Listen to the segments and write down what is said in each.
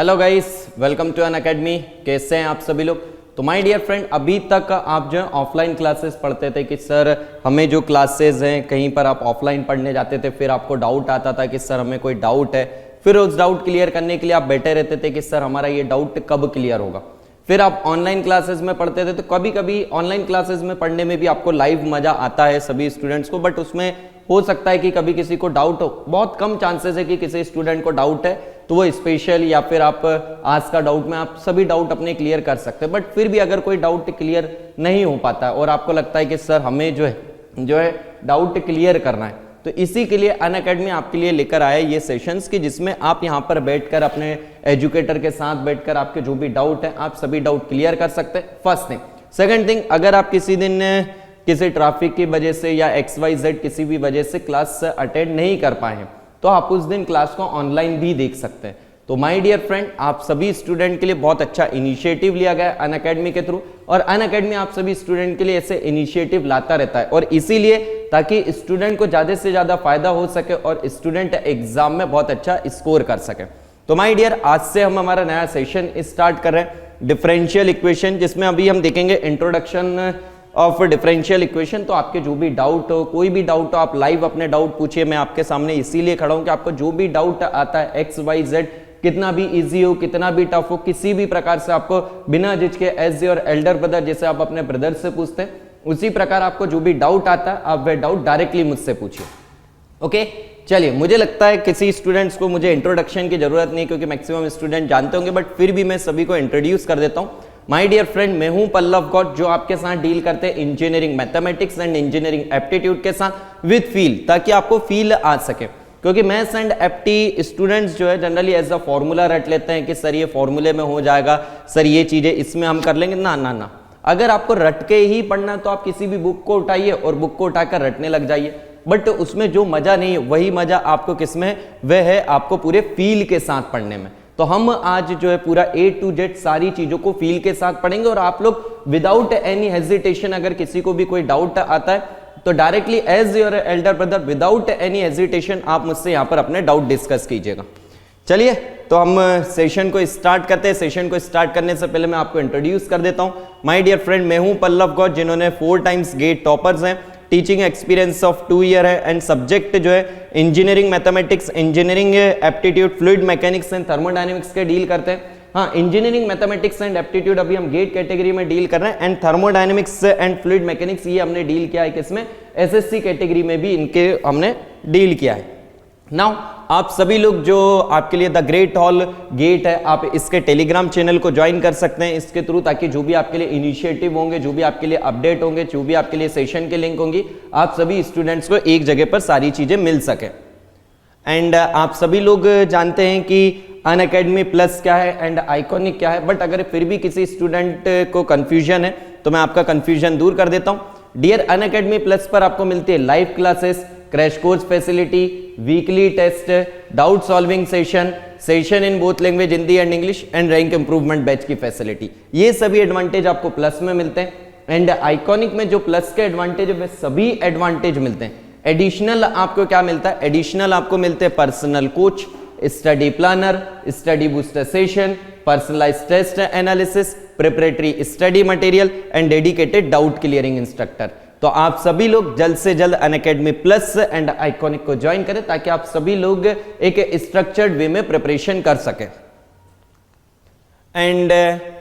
Hello guys, welcome to Unacademy. कैसे हैं आप सभी लोग? तो माय डियर फ्रेंड, अभी तक आप जो है ऑफलाइन क्लासेस पढ़ते थे कि सर हमें जो क्लासेस हैं कहीं पर आप ऑफलाइन पढ़ने जाते थे, फिर आपको डाउट आता था कि सर हमें कोई डाउट है, फिर उस डाउट क्लियर करने के लिए आप बैठे रहते थे कि सर हमारा ये डाउट कब क्लियर होगा। फिर आप ऑनलाइन क्लासेस में पढ़ते थे, तो कभी कभी ऑनलाइन क्लासेस में पढ़ने में भी आपको लाइव मजा आता है सभी स्टूडेंट्स को, बट उसमें हो सकता है कि कभी किसी को डाउट हो। बहुत कम चांसेस है कि किसी स्टूडेंट को डाउट है तो वो स्पेशल या फिर आप आज का डाउट में आप सभी डाउट अपने क्लियर कर सकते हैं। बट फिर भी अगर कोई डाउट क्लियर नहीं हो पाता है और आपको लगता है कि सर हमें जो है डाउट क्लियर करना है, तो इसी के लिए अनअकैडमी आपके लिए लेकर आया ये सेशंस कि जिसमें आप यहाँ पर बैठकर अपने एजुकेटर के साथ बैठकर आपके जो भी डाउट है आप सभी डाउट क्लियर कर सकते हैं। First thing. सेकंड थिंग, अगर आप किसी दिन किसी ट्रैफिक की वजह से या XYZ किसी भी वजह से क्लास अटेंड नहीं कर पाए हैं तो आप उस दिन क्लास को ऑनलाइन भी देख सकते हैं। तो माय डियर फ्रेंड, आप सभी स्टूडेंट के लिए बहुत अच्छा इनिशिएटिव लिया गया है अनअकैडमी के थ्रू, और अनअकैडमी आप सभी स्टूडेंट के लिए ऐसे इनिशिएटिव लाता रहता है, और इसीलिए ताकि स्टूडेंट को ज्यादा से ज्यादा फायदा हो सके और स्टूडेंट एग्जाम में बहुत अच्छा स्कोर कर सके। तो माय डियर, आज से हम हमारा नया सेशन स्टार्ट कर रहे हैं डिफरेंशियल इक्वेशन, जिसमें अभी हम देखेंगे इंट्रोडक्शन ऑफ डिफरेंशियल इक्वेशन। तो आपके जो भी डाउट हो, कोई भी डाउट हो, आप लाइव अपने डाउट पूछिए। मैं आपके सामने इसीलिए खड़ा हूं कि आपको जो भी डाउट आता है XYZ, कितना भी इजी हो, कितना भी टफ हो, किसी भी प्रकार से आपको बिना झिझके एज योर एल्डर ब्रदर, जैसे आप अपने ब्रदर से पूछते हैं उसी प्रकार आपको जो भी डाउट आता है आप वह डाउट डायरेक्टली मुझसे पूछिए। ओके, चलिए। मुझे लगता है किसी स्टूडेंट्स को मुझे इंट्रोडक्शन की जरूरत नहीं, क्योंकि मैक्सिमम स्टूडेंट जानते होंगे, बट फिर भी मैं सभी को इंट्रोड्यूस कर देता हूं। माय डियर फ्रेंड, मैं हूं पल्लव गौड़, जो आपके साथ डील करते हैं engineering mathematics and engineering aptitude के साथ विद फील, ताकि आपको फील आ सके। क्योंकि मैथ्स एंड एप्टी स्टूडेंट्स जो है जनरली एज अ फॉर्मूला रट लेते हैं कि सर ये फॉर्मूले में हो जाएगा, सर ये चीजें इसमें हम कर लेंगे। ना ना ना, अगर आपको रट के ही पढ़ना तो आप किसी भी बुक को उठाइए और बुक को उठाकर रटने लग जाइए, बट उसमें जो मजा नहीं है वही मजा आपको किसमें है, वह है आपको पूरे फील के साथ पढ़ने में। तो हम आज जो है पूरा A to Z सारी चीजों को फील के साथ पढ़ेंगे, और आप लोग विदाउट एनी हेजिटेशन, अगर किसी को भी कोई डाउट आता है तो directly as your elder brother without any hesitation आप मुझसे यहाँ पर अपने डाउट डिस्कस कीजिएगा। चलिए, तो हम सेशन को स्टार्ट करते हैं। सेशन को स्टार्ट करने से पहले मैं आपको इंट्रोड्यूस कर देता हूं। माय डियर फ्रेंड, मैं हूं पल्लव गौड़, जिन्होंने 4 टाइम्स गेट टॉपर्स हैं, टीचिंग एक्सपीरियंस ऑफ 2 ईयर है, एंड सब्जेक्ट जो है engineering mathematics, engineering aptitude, fluid mechanics and thermodynamics के डील करते हैं। हाँ, इंजीनियरिंग मैथमेटिक्स एंड एप्टीट्यूड अभी हम गेट कैटेगरी में डील कर रहे हैं, and thermodynamics and fluid mechanics ये हमने डील किया है किसमें, SSC कैटेगरी में भी इनके हमने डील किया है। नाउ आप सभी लोग जो आपके लिए द ग्रेट हॉल गेट है, आप इसके टेलीग्राम चैनल को ज्वाइन कर सकते हैं इसके थ्रू, ताकि जो भी आपके लिए इनिशिएटिव होंगे, जो भी आपके लिए अपडेट होंगे, जो भी आपके लिए सेशन के लिंक होंगी, आप सभी स्टूडेंट्स को एक जगह पर सारी चीजें मिल सके। एंड आप सभी लोग जानते हैं कि अनअकैडमी प्लस क्या है एंड आइकॉनिक क्या है, बट अगर फिर भी किसी स्टूडेंट को कंफ्यूजन है तो मैं आपका कंफ्यूजन दूर कर देता हूं। डियर, अनअकैडमी प्लस पर आपको मिलती है live classes, crash course facility, weekly test, doubt solving session in both language Hindi and English, and rank improvement batch की फैसिलिटी। ये सभी एडवांटेज आपको प्लस में मिलते हैं। एंड आइकॉनिक में जो प्लस के एडवांटेज है वे सभी एडवांटेज मिलते हैं। एडिशनल आपको क्या मिलता है? एडिशनल आपको मिलते हैं personal coach, study planner, study booster session, personalized test analysis, preparatory study material and dedicated doubt clearing instructor. तो आप सभी लोग जल्द से जल्द अनअकैडमी प्लस एंड आइकॉनिक को ज्वाइन करें, ताकि आप सभी लोग एक स्ट्रक्चर्ड वे में प्रिपरेशन कर सकें। एंड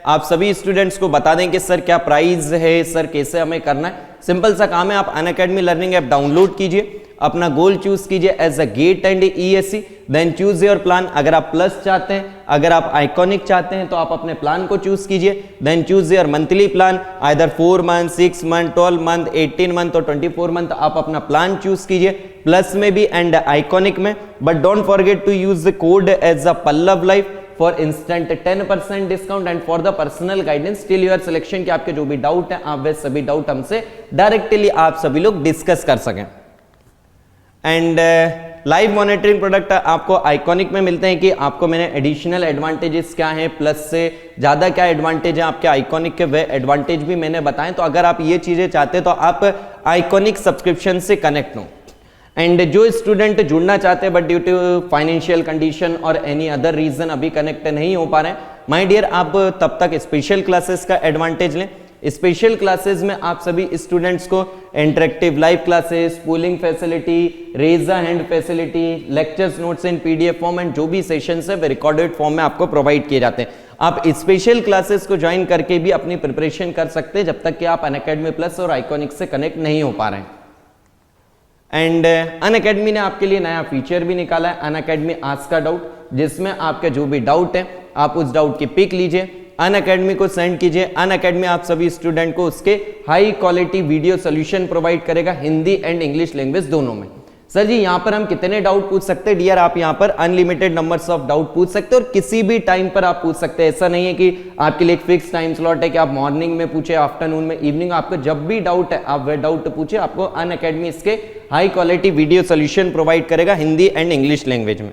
आप सभी स्टूडेंट्स को बता दें कि सर क्या प्राइस है, सर कैसे हमें करना है। सिंपल सा काम है, आप अनअकैडमी लर्निंग ऐप डाउनलोड कीजिए, अपना गोल चूज कीजिए as a GATE and ESE, then choose your plan. अगर आप प्लस चाहते हैं, अगर आप आइकॉनिक चाहते हैं तो आप अपने प्लान को चूज कीजिए, then choose your monthly plan, either 4 month, 6 month, 12 month, 18 month और 24 मंथ आप अपना प्लान चूज कीजिए, प्लस में भी एंड आइकॉनिक में। But don't forget to use the code as a Pallav life for instant 10% discount and for the personal guidance till your selection, कि आपके जो भी डाउट है आप वे सभी डाउट हमसे डायरेक्टली आप सभी लोग डिस्कस कर सकें। एंड लाइव मॉनिटरिंग प्रोडक्ट आपको आइकॉनिक में मिलते हैं, कि आपको मैंने एडिशनल एडवांटेजेस क्या हैं, प्लस से ज्यादा क्या एडवांटेज है आपके आइकॉनिक के, वे एडवांटेज भी मैंने बताएं। तो अगर आप ये चीजें चाहते हैं तो आप आइकॉनिक सब्सक्रिप्शन से कनेक्ट हो। एंड जो स्टूडेंट जुड़ना चाहते हैं but due to financial condition और एनी अदर रीजन अभी कनेक्ट नहीं हो पा रहे हैं, माय डियर आप तब तक स्पेशल क्लासेस का एडवांटेज लें। स्पेशल क्लासेस में आप सभी स्टूडेंट्स को interactive live classes, polling facility, raise a hand facility, lectures notes in PDF form and जो भी सेशंस है वे रिकॉर्डेड फॉर्म में आपको प्रोवाइड किए जाते हैं। आप स्पेशल क्लासेस को ज्वाइन करके भी अपनी प्रिपरेशन कर सकते हैं जब तक कि आप अनअकैडमी प्लस और आइकॉनिक से कनेक्ट नहीं हो पा रहे हैं। एंड अनअकैडमी ने आपके लिए नया फीचर भी निकाला है, अनअकैडमी आस्क का डाउट, जिसमें आपका जो भी डाउट है आप उस डाउट की पिक लीजिए, अनअकैडमी को सेंड कीजिए। अनअकैडमी आप सभी स्टूडेंट को उसके high quality video solution provide करेगा हिंदी एंड इंग्लिश लैंग्वेज दोनों में। सर जी यहाँ पर हम कितने डाउट पूछ सकते हैं? डियर आप यहाँ पर अनलिमिटेड नंबर्स ऑफ डाउट पूछ सकते हैं और किसी भी टाइम पर आप पूछ सकते हैं। ऐसा नहीं है कि आपके लिए एक फिक्स टाइम स्लॉट है कि आप मॉर्निंग में पूछे, आफ्टरनून में, इवनिंग, आपको जब भी डाउट है आप वह डाउट पूछे, आपको अनअकैडमी इसके high quality video solution provide करेगा हिंदी एंड इंग्लिश लैंग्वेज में।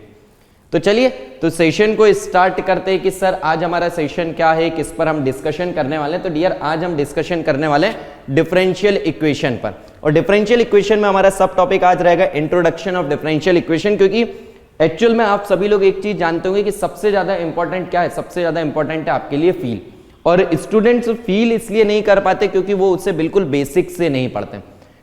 तो चलिए तो सेशन को स्टार्ट करते हैं कि सर आज हमारा सेशन क्या है, किस पर हम डिस्कशन करने वाले हैं। तो डियर आज हम डिस्कशन करने वाले हैं डिफरेंशियल इक्वेशन पर, और डिफरेंशियल इक्वेशन में हमारा सब टॉपिक आज रहेगा इंट्रोडक्शन ऑफ डिफरेंशियल इक्वेशन। क्योंकि एक्चुअल में आप सभी लोग एक चीज जानते होंगे कि सबसे ज्यादा इंपॉर्टेंट क्या है, सबसे ज्यादा इंपॉर्टेंट है आपके लिए फील, और स्टूडेंट्स फील इसलिए नहीं कर पाते क्योंकि वो उससे बिल्कुल बेसिक से नहीं पढ़ते।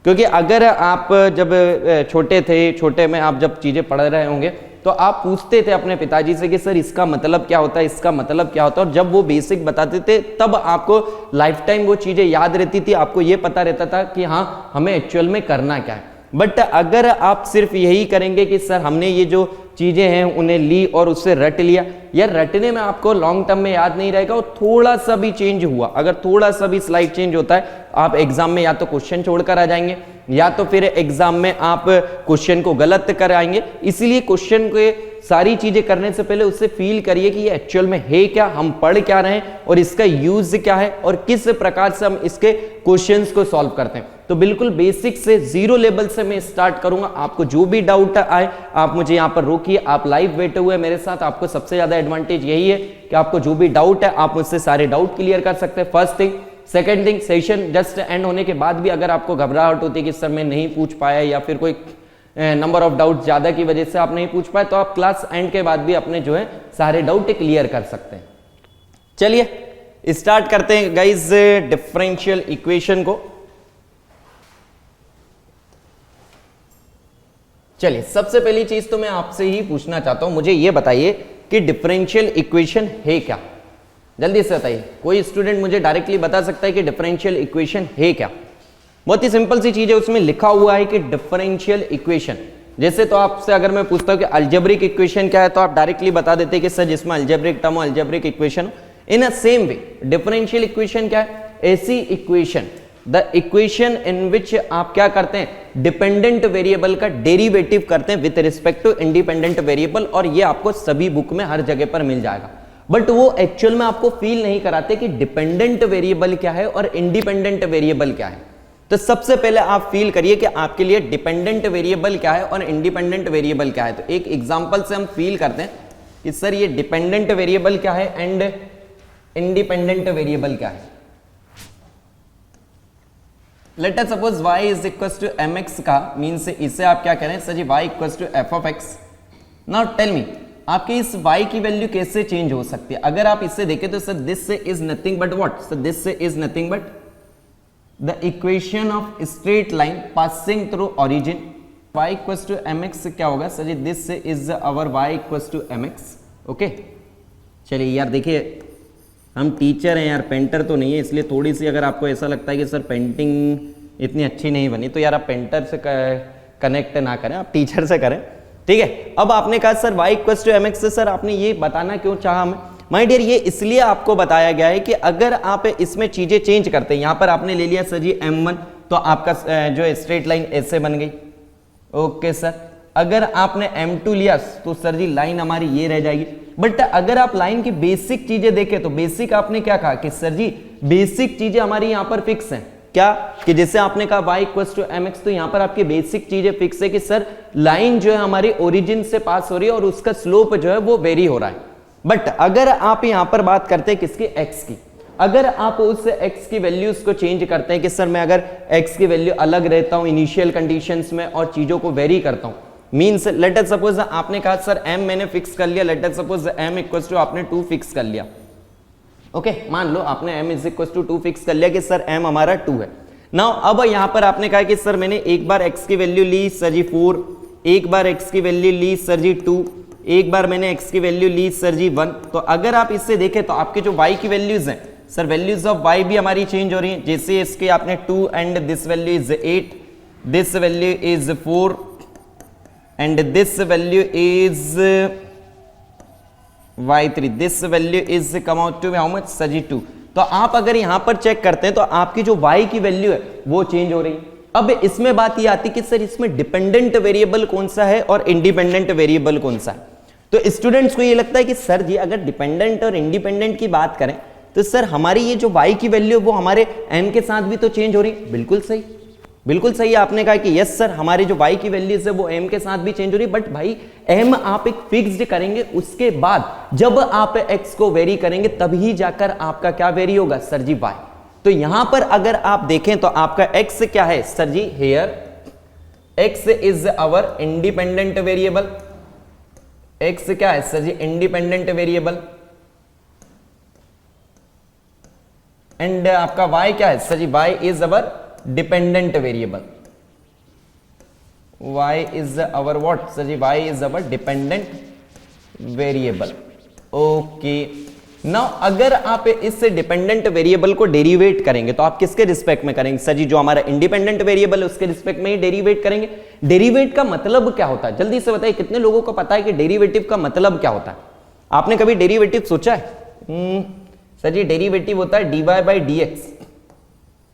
क्योंकि अगर आप जब छोटे थे, छोटे में आप जब चीजें पढ़ रहे होंगे तो आप पूछते थे अपने पिताजी से कि सर इसका मतलब क्या होता है, इसका मतलब क्या होता है, और जब वो बेसिक बताते थे तब आपको लाइफ टाइम वो चीजें याद रहती थी, आपको ये पता रहता था कि हाँ हमें एक्चुअल में करना क्या है। बट अगर आप सिर्फ यही करेंगे कि सर हमने ये जो चीजें हैं उन्हें ली और उससे रट लिया, या रटने में आपको लॉन्ग टर्म में याद नहीं रहेगा, और थोड़ा सा भी चेंज हुआ, अगर थोड़ा सा भी स्लाइड चेंज होता है, आप एग्जाम में या तो क्वेश्चन छोड़कर आ जाएंगे या तो फिर एग्जाम में आप क्वेश्चन को गलत कर आएंगे। इसीलिए क्वेश्चन के सारी चीजें करने से पहले उससे फील करिए कि ये एक्चुअल में है क्या, हम पढ़ क्या रहे हैं और इसका यूज क्या है और किस प्रकार से हम इसके क्वेश्चंस को सॉल्व करते हैं। तो बिल्कुल बेसिक से जीरो लेवल से मैं स्टार्ट करूंगा। आपको जो भी डाउट आए आप मुझे यहाँ पर रोकिए, आप लाइव बैठे हुए मेरे साथ, आपको सबसे ज्यादा एडवांटेज यही है कि आपको जो भी डाउट है आप मुझसे सारे डाउट क्लियर कर सकते हैं। First thing. Second thing, session just and होने के बाद भी अगर आपको घबराहट होती है कि सर मैं नहीं पूछ पाया या फिर कोई नंबर ऑफ डाउट ज्यादा की वजह से आप नहीं पूछ पाए, तो आप क्लास एंड के बाद भी अपने जो है सारे डाउट क्लियर कर सकते हैं। चलिए स्टार्ट करते हैं गाइस डिफरेंशियल इक्वेशन को। चलिए सबसे पहली चीज तो मैं आपसे ही पूछना चाहता हूं, मुझे यह बताइए कि डिफरेंशियल इक्वेशन है क्या? जल्दी से बताइए, कोई स्टूडेंट मुझे डायरेक्टली बता सकता है कि डिफरेंशियल इक्वेशन है क्या? बहुत ही सिंपल सी चीज है, उसमें लिखा हुआ है कि डिफरेंशियल इक्वेशन। जैसे तो आपसे अगर मैं पूछता हूं कि अलजेब्रिक इक्वेशन क्या है, तो आप डायरेक्टली बता देते कि सर जिसमें अलजेब्रिक टर्म हो algebraic equation. In a same way differential equation क्या है? ऐसी इक्वेशन, द इक्वेशन इन विच आप क्या करते हैं, डिपेंडेंट वेरिएबल का डेरिवेटिव करते हैं with respect to independent variable, और ये आपको सभी बुक में हर जगह पर मिल जाएगा। बट वो एक्चुअल में आपको फील नहीं कराते कि डिपेंडेंट वेरिएबल क्या है और इंडिपेंडेंट वेरिएबल क्या है। तो सबसे पहले आप फील करिए कि आपके लिए डिपेंडेंट वेरिएबल क्या है और इंडिपेंडेंट वेरिएबल क्या है। तो एक एग्जांपल से हम फील करते हैं कि सर ये डिपेंडेंट वेरिएबल क्या है एंड इंडिपेंडेंट वेरिएबल क्या है। Let us suppose y is equal to mx का मीन्स इसे आप क्या करें sir ji y equal to f of x। Now tell me आपके इस y की वैल्यू कैसे चेंज हो सकती है? अगर आप इससे देखें तो sir this is nothing but what, sir this is nothing but the equation of straight line passing through origin. y equal to mx क्या होगा sir ji? This is our y equal to mx। Okay चलिए यार देखिए हम teacher हैं यार, painter तो नहीं है, इसलिए थोड़ी सी अगर आपको ऐसा लगता है कि सर पेंटिंग इतनी अच्छी नहीं बनी तो यार आप पेंटर से कनेक्ट ना करें, आप टीचर से करें, ठीक है। अब आपने कहा sir y equal to mx से सर आपने ये बताना क्यों चाहा हमें? माय डियर ये इसलिए आपको बताया गया है कि अगर आप इसमें चीजें चेंज करते हैं, यहां पर आपने ले लिया सर जी m1 तो आपका जो स्ट्रेट लाइन ऐसे बन गई। ओके सर, अगर आपने m2 लिया तो सर जी लाइन हमारी ये रह जाएगी। बट अगर आप लाइन की बेसिक चीजें देखें तो बेसिक आपने क्या कहा कि सर जी बेसिक चीजें हमारी यहां पर फिक्स हैं। क्या कि जैसे आपने कहा y इक्वल टू mx तो यहां पर आपकी बेसिक चीजें फिक्स है कि सर लाइन जो है हमारी ओरिजिन से पास हो रही है और उसका स्लोप जो है वो वेरी हो रहा है। बट अगर आप यहां पर बात करते हैं किसकी, x की, अगर आप उस x की वैल्यूज को चेंज करते हैं कि सर मैं अगर x की वैल्यू अलग रहता हूं इनिशियल कंडीशंस में और चीजों को वेरी करता हूं, मींस लेट अस सपोज आपने कहा सर m मैंने फिक्स कर लिया, let us suppose m equals to आपने 2 फिक्स कर लिया, ओके मान लो आपने m is equals to 2 fix कर लिया कि सर m हमारा 2 है। नाउ अब यहां पर आपने कहा कि सर मैंने एक बार x की वैल्यू ली सर जी 4, एक बार x की वैल्यू ली सर जी 2, एक बार मैंने x की वैल्यू ली सर जी 1। तो अगर आप इससे देखें तो आपके जो y की वैल्यूज हैं सर, वैल्यूज ऑफ y भी हमारी चेंज हो रही हैं। जैसे इसके आपने 2 and this value is 8, this value is 4 and this value is y3, this value is come out to how much sir ji 2। तो आप अगर यहां पर चेक करते हैं तो आपकी जो y की वैल्यू है वो चेंज हो रही है। अब इसमें बात ये आती कि सर इसमें डिपेंडेंट वेरिएबल कौन सा है और इंडिपेंडेंट वेरिएबल कौन सा है। तो स्टूडेंट्स को ये लगता है कि सर जी अगर डिपेंडेंट और इंडिपेंडेंट की बात करें तो सर हमारी ये जो y की वैल्यू वो हमारे m के साथ भी तो चेंज हो रही है। बिल्कुल सही, बिल्कुल सही आपने कहा कि यस सर हमारी जो y की वैल्यूज है वो m के साथ भी चेंज हो रही है, बट भाई m आप एक फिक्स्ड करेंगे, उसके बाद जब आप x को वेरी करेंगे तभी जाकर आपका क्या वेरी होगा सर जी y। तो यहां पर अगर आप देखें तो आपका x क्या है sir ji, here x is our independent variable, x क्या है sir ji independent variable, and आपका y क्या है sir ji, y is our dependent variable, y is our what sir ji, y is our dependent variable. Okay now अगर आप इस dependent variable को derivative करेंगे तो आप किसके रिस्पेक्ट में करेंगे सर जी, जो हमारा इंडिपेंडेंट वेरिएबल है उसके रिस्पेक्ट में ही डेरिवेट करेंगे। डेरिवेट का मतलब क्या होता है जल्दी से बताइए, कितने लोगों को पता है कि डेरिवेटिव का मतलब क्या होता है? आपने कभी डेरिवेटिव सोचा है? सर जी डेरिवेटिव होता है dy बाई डी एक्स,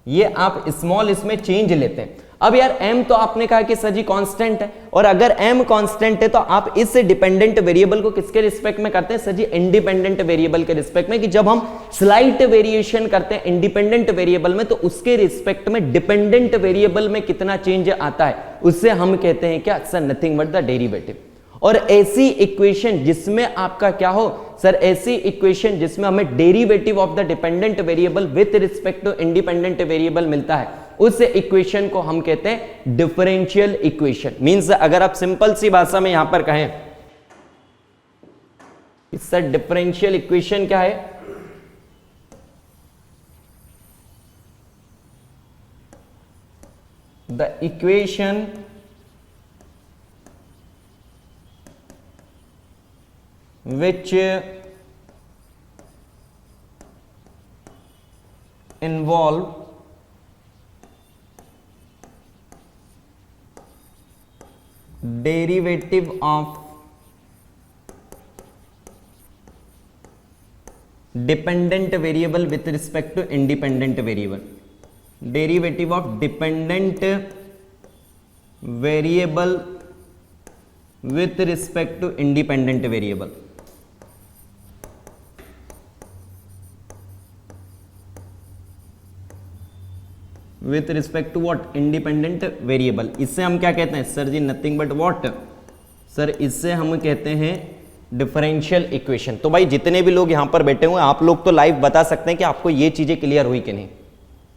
ये आप स्मॉल इसमें चेंज लेते हैं। अब यार m तो आपने कहा कि सर जी कांस्टेंट है, और अगर m कांस्टेंट है तो आप इस डिपेंडेंट वेरिएबल को किसके रिस्पेक्ट में करते हैं सर जी, इंडिपेंडेंट वेरिएबल के रिस्पेक्ट में। कि जब हम स्लाइट वेरिएशन करते हैं इंडिपेंडेंट वेरिएबल में तो उसके रिस्पेक्ट में डिपेंडेंट वेरिएबल में कितना चेंज आता है उससे हम कहते हैं क्या sir, nothing but the derivative. और ऐसी इक्वेशन जिसमें आपका क्या हो सर, ऐसी इक्वेशन जिसमें हमें derivative of the dependent variable with respect to independent variable मिलता है, उस इक्वेशन को हम कहते हैं डिफरेंशियल इक्वेशन। मींस अगर आप सिंपल सी भाषा में यहां पर कहें सर डिफरेंशियल इक्वेशन क्या है, the equation which involve derivative of dependent variable with respect to independent variable, derivative of dependent variable with respect to independent variable। With respect to what, independent variable. इससे हम क्या कहते हैं sir ji, nothing but what sir, इससे हम कहते हैं differential equation. तो भाई जितने भी लोग यहां पर बैठे हुए हैं आप लोग तो लाइव बता सकते हैं कि आपको ये चीजें क्लियर हुई कि नहीं,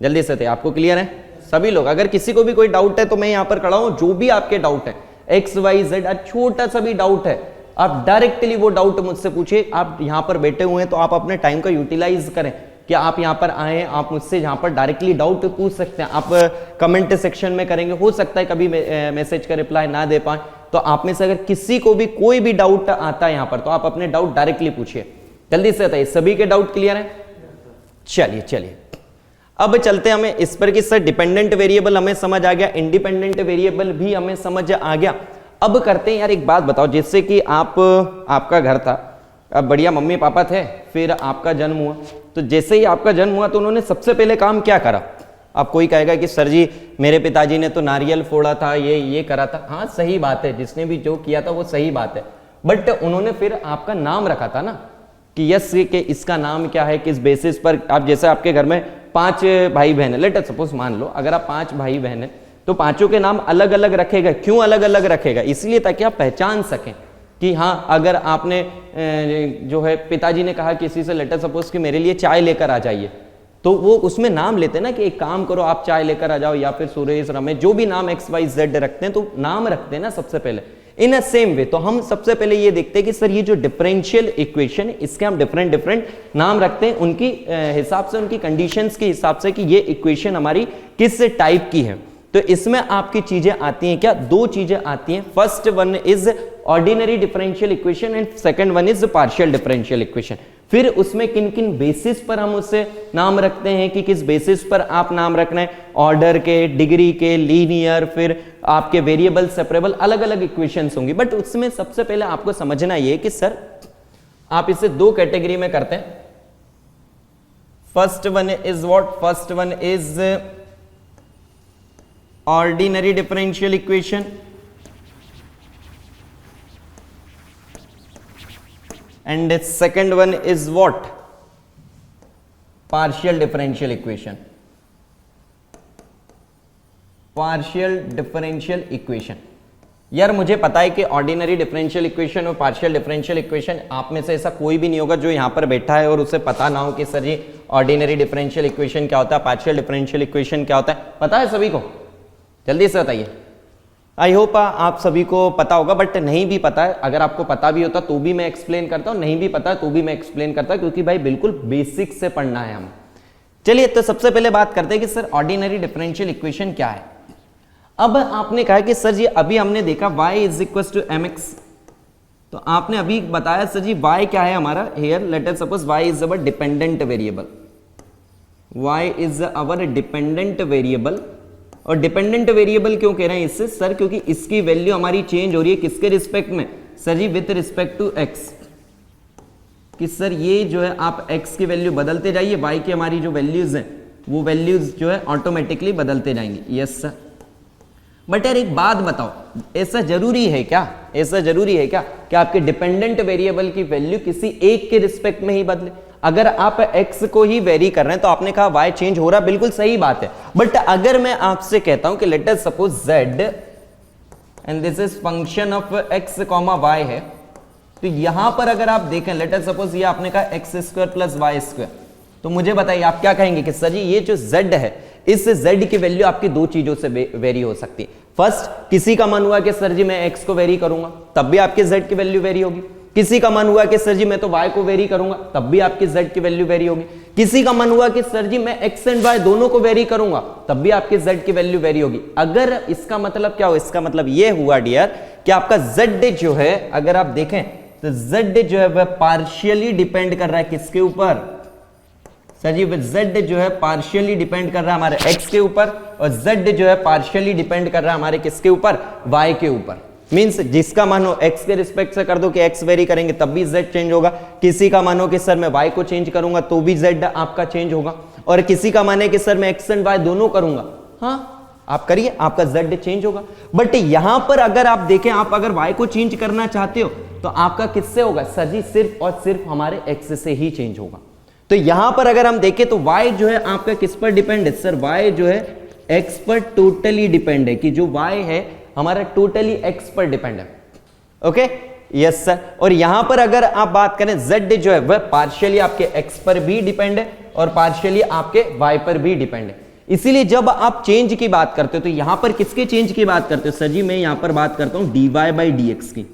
जल्दी से थे, आपको क्लियर है सभी लोग? अगर किसी को भी कोई डाउट है तो मैं यहां पर खड़ा हूं, जो भी आपके डाउट है एक्स वाई जेड, छोटा सा भी डाउट है आप डायरेक्टली वो डाउट मुझसे पूछिए। आप यहां पर बैठे हुए हैं तो आप अपने टाइम का यूटिलाइज करें कि आप यहां पर आए, आप मुझसे यहां पर डायरेक्टली डाउट पूछ सकते हैं। आप कमेंट सेक्शन में करेंगे, हो सकता है कभी मैसेज का रिप्लाई ना दे पाए, तो आप में से अगर किसी को भी कोई भी डाउट आता है यहां पर तो आप अपने डाउट डायरेक्टली पूछिए। जल्दी से बताइए सभी के डाउट क्लियर है? चलिए चलिए अब चलते हैं हमें इस पर कि सर डिपेंडेंट वेरिएबल हमें समझ आ गया, इंडिपेंडेंट वेरिएबल भी हमें समझ आ गया। अब करते हैं यार एक बात बताओ, जैसे कि आपका घर था, अब बढ़िया मम्मी पापा थे, फिर आपका जन्म हुआ, तो जैसे ही आपका जन्म हुआ तो उन्होंने सबसे पहले काम क्या करा? अब कोई कहेगा कि सर जी मेरे पिताजी ने तो नारियल फोड़ा था, ये करा था। हाँ सही बात है, जिसने भी जो किया था वो सही बात है, बट उन्होंने फिर आपका नाम रखा था ना कि यस कि इसका नाम क्या है, किस बेसिस पर। आप जैसे आपके घर में 5 भाई बहन है, लेट अस सपोज मान लो अगर आप 5 भाई बहन है तो पांचों के नाम अलग अलग रखेगा। क्यों अलग अलग रखेगा? इसलिए ताकि आप पहचान सकें कि हाँ अगर आपने जो है पिताजी ने कहा किसी से लेटर सपोज कि मेरे लिए चाय लेकर आ जाइए, तो वो उसमें नाम लेते हैं ना कि एक काम करो आप चाय लेकर आ जाओ, या फिर सुरेश रमेश जो भी नाम XYZ रखते हैं तो नाम रखते हैं ना सबसे पहले। इन अ सेम वे तो हम सबसे पहले ये देखते हैं कि सर ये जो डिफरेंशियल इक्वेशन है इसके हम डिफरेंट डिफरेंट नाम रखते हैं उनकी हिसाब से, उनकी कंडीशंस के हिसाब से कि ये इक्वेशन हमारी किस टाइप की है। तो इसमें आपकी चीजें आती हैं क्या, दो चीजें आती हैं। First one is ordinary differential equation and second one is partial differential equation. फिर उसमें किन किन बेसिस पर हम उससे नाम रखते हैं कि किस बेसिस पर आप नाम रखना है, ऑर्डर के, डिग्री के, लीनियर, फिर आपके वेरिएबल सेपरेबल, अलग अलग इक्वेशंस होंगी। बट उसमें सबसे पहले आपको समझना यह कि सर आप इसे दो कैटेगरी में करते हैं। First one is what, first one is ordinary differential equation and the second one is what, partial differential equation, partial differential equation। यार मुझे पता है कि ऑर्डिनरी डिफरेंशियल इक्वेशन और पार्शियल डिफरेंशियल इक्वेशन आप में से ऐसा कोई भी नहीं होगा जो यहां पर बैठा है और उसे पता ना हो कि सर जी ऑर्डिनरी डिफरेंशियल इक्वेशन क्या होता है, पार्शियल डिफरेंशियल इक्वेशन क्या होता है। पता है सभी को? जल्दी से बताइए। आई होप आप सभी को पता होगा, बट नहीं भी पता है, अगर आपको पता भी होता तो भी मैं एक्सप्लेन करता हूं, नहीं भी पता है तो भी मैं एक्सप्लेन करता हूं, क्योंकि भाई बिल्कुल बेसिक से पढ़ना है हम। चलिए तो सबसे पहले बात करते हैं कि सर ऑर्डिनरी डिफरेंशियल इक्वेशन क्या है। अब आपने कहा कि सर जी अभी हमने देखा y is equal to mx, तो आपने अभी बताया सर जी y क्या है हमारा, here let us suppose y is our dependent variable, y is our dependent variable. और डिपेंडेंट वेरिएबल क्यों कह रहे हैं इससे सर, क्योंकि इसकी वैल्यू हमारी चेंज हो रही है किसके रिस्पेक्ट में sir ji, with respect to x। कि सर ये जो है आप x की वैल्यू बदलते जाइए, y की हमारी जो वैल्यूज हैं वो वैल्यूज जो है ऑटोमेटिकली बदलते जाएंगे। Yes sir. बट यार एक बात बताओ, ऐसा जरूरी है क्या, ऐसा जरूरी है क्या कि आपके डिपेंडेंट वेरिएबल की वैल्यू किसी एक के रिस्पेक्ट में ही बदले? अगर आप x को ही वेरी कर रहे हैं तो आपने कहा y चेंज हो रहा, बिल्कुल सही बात है। बट अगर मैं आपसे कहता हूं कि late us suppose z and this is function of x, y है, तो यहां पर अगर आप देखें लेट अस सपोज ये आपने कहा x square plus Y square, तो मुझे बताइए आप क्या कहेंगे कि सर जी ये जो z है इस z की वैल्यू आपकी दो चीजों से वेरी हो सकती है। फर्स्ट, किसी का मन हुआ कि सर जी मैं x को वेरी करूंगा तब भी आपकी z की वैल्यू वेरी होगी। किसी का मन हुआ कि सर जी मैं तो y को वेरी करूंगा तब भी आपकी z की वैल्यू वेरी होगी। किसी का मन हुआ कि सर जी मैं x एंड y दोनों को वेरी करूंगा तब भी आपकी z की वैल्यू वेरी होगी। अगर इसका मतलब क्या हो, इसका मतलब ये हुआ डियर कि आपका z जो है अगर आप देखें तो z जो है वह पार्शियली डिपेंड कर रहा है किसके ऊपर सर जी, z जो है पार्शियली डिपेंड कर रहा है हमारे x के ऊपर, और z जो है पार्शियली डिपेंड कर रहा है हमारे किसके ऊपर, y के ऊपर। मींस जिसका मन हो x के रिस्पेक्ट से कर दो कि x वेरी करेंगे तब भी z चेंज होगा, किसी का मन हो कि सर मैं y को चेंज करूंगा तो भी z आपका चेंज होगा, और किसी का मन है कि सर मैं x एंड y दोनों करूंगा, हाँ आप करिए आपका z चेंज होगा। बट यहां पर अगर आप देखें, आप अगर y को चेंज करना चाहते हो तो आपका किससे होगा सर जी, सिर्फ और सिर्फ हमारे x से ही चेंज होगा। तो यहां पर अगर हम देखें तो y जो है आपका किस पर डिपेंड है सर, y जो है x पर टोटली डिपेंड है, कि जो y है हमारा टोटली x पर डिपेंड है। Okay yes sir. और यहां पर अगर आप बात करें z जो है वह पार्शियली आपके x पर भी डिपेंड है और पार्शियली आपके y पर भी डिपेंड है। इसीलिए जब आप चेंज की बात करते हो तो यहां पर किसके चेंज की बात करते हो सर जी, मैं यहां पर बात करता हूं dy बाई dx की।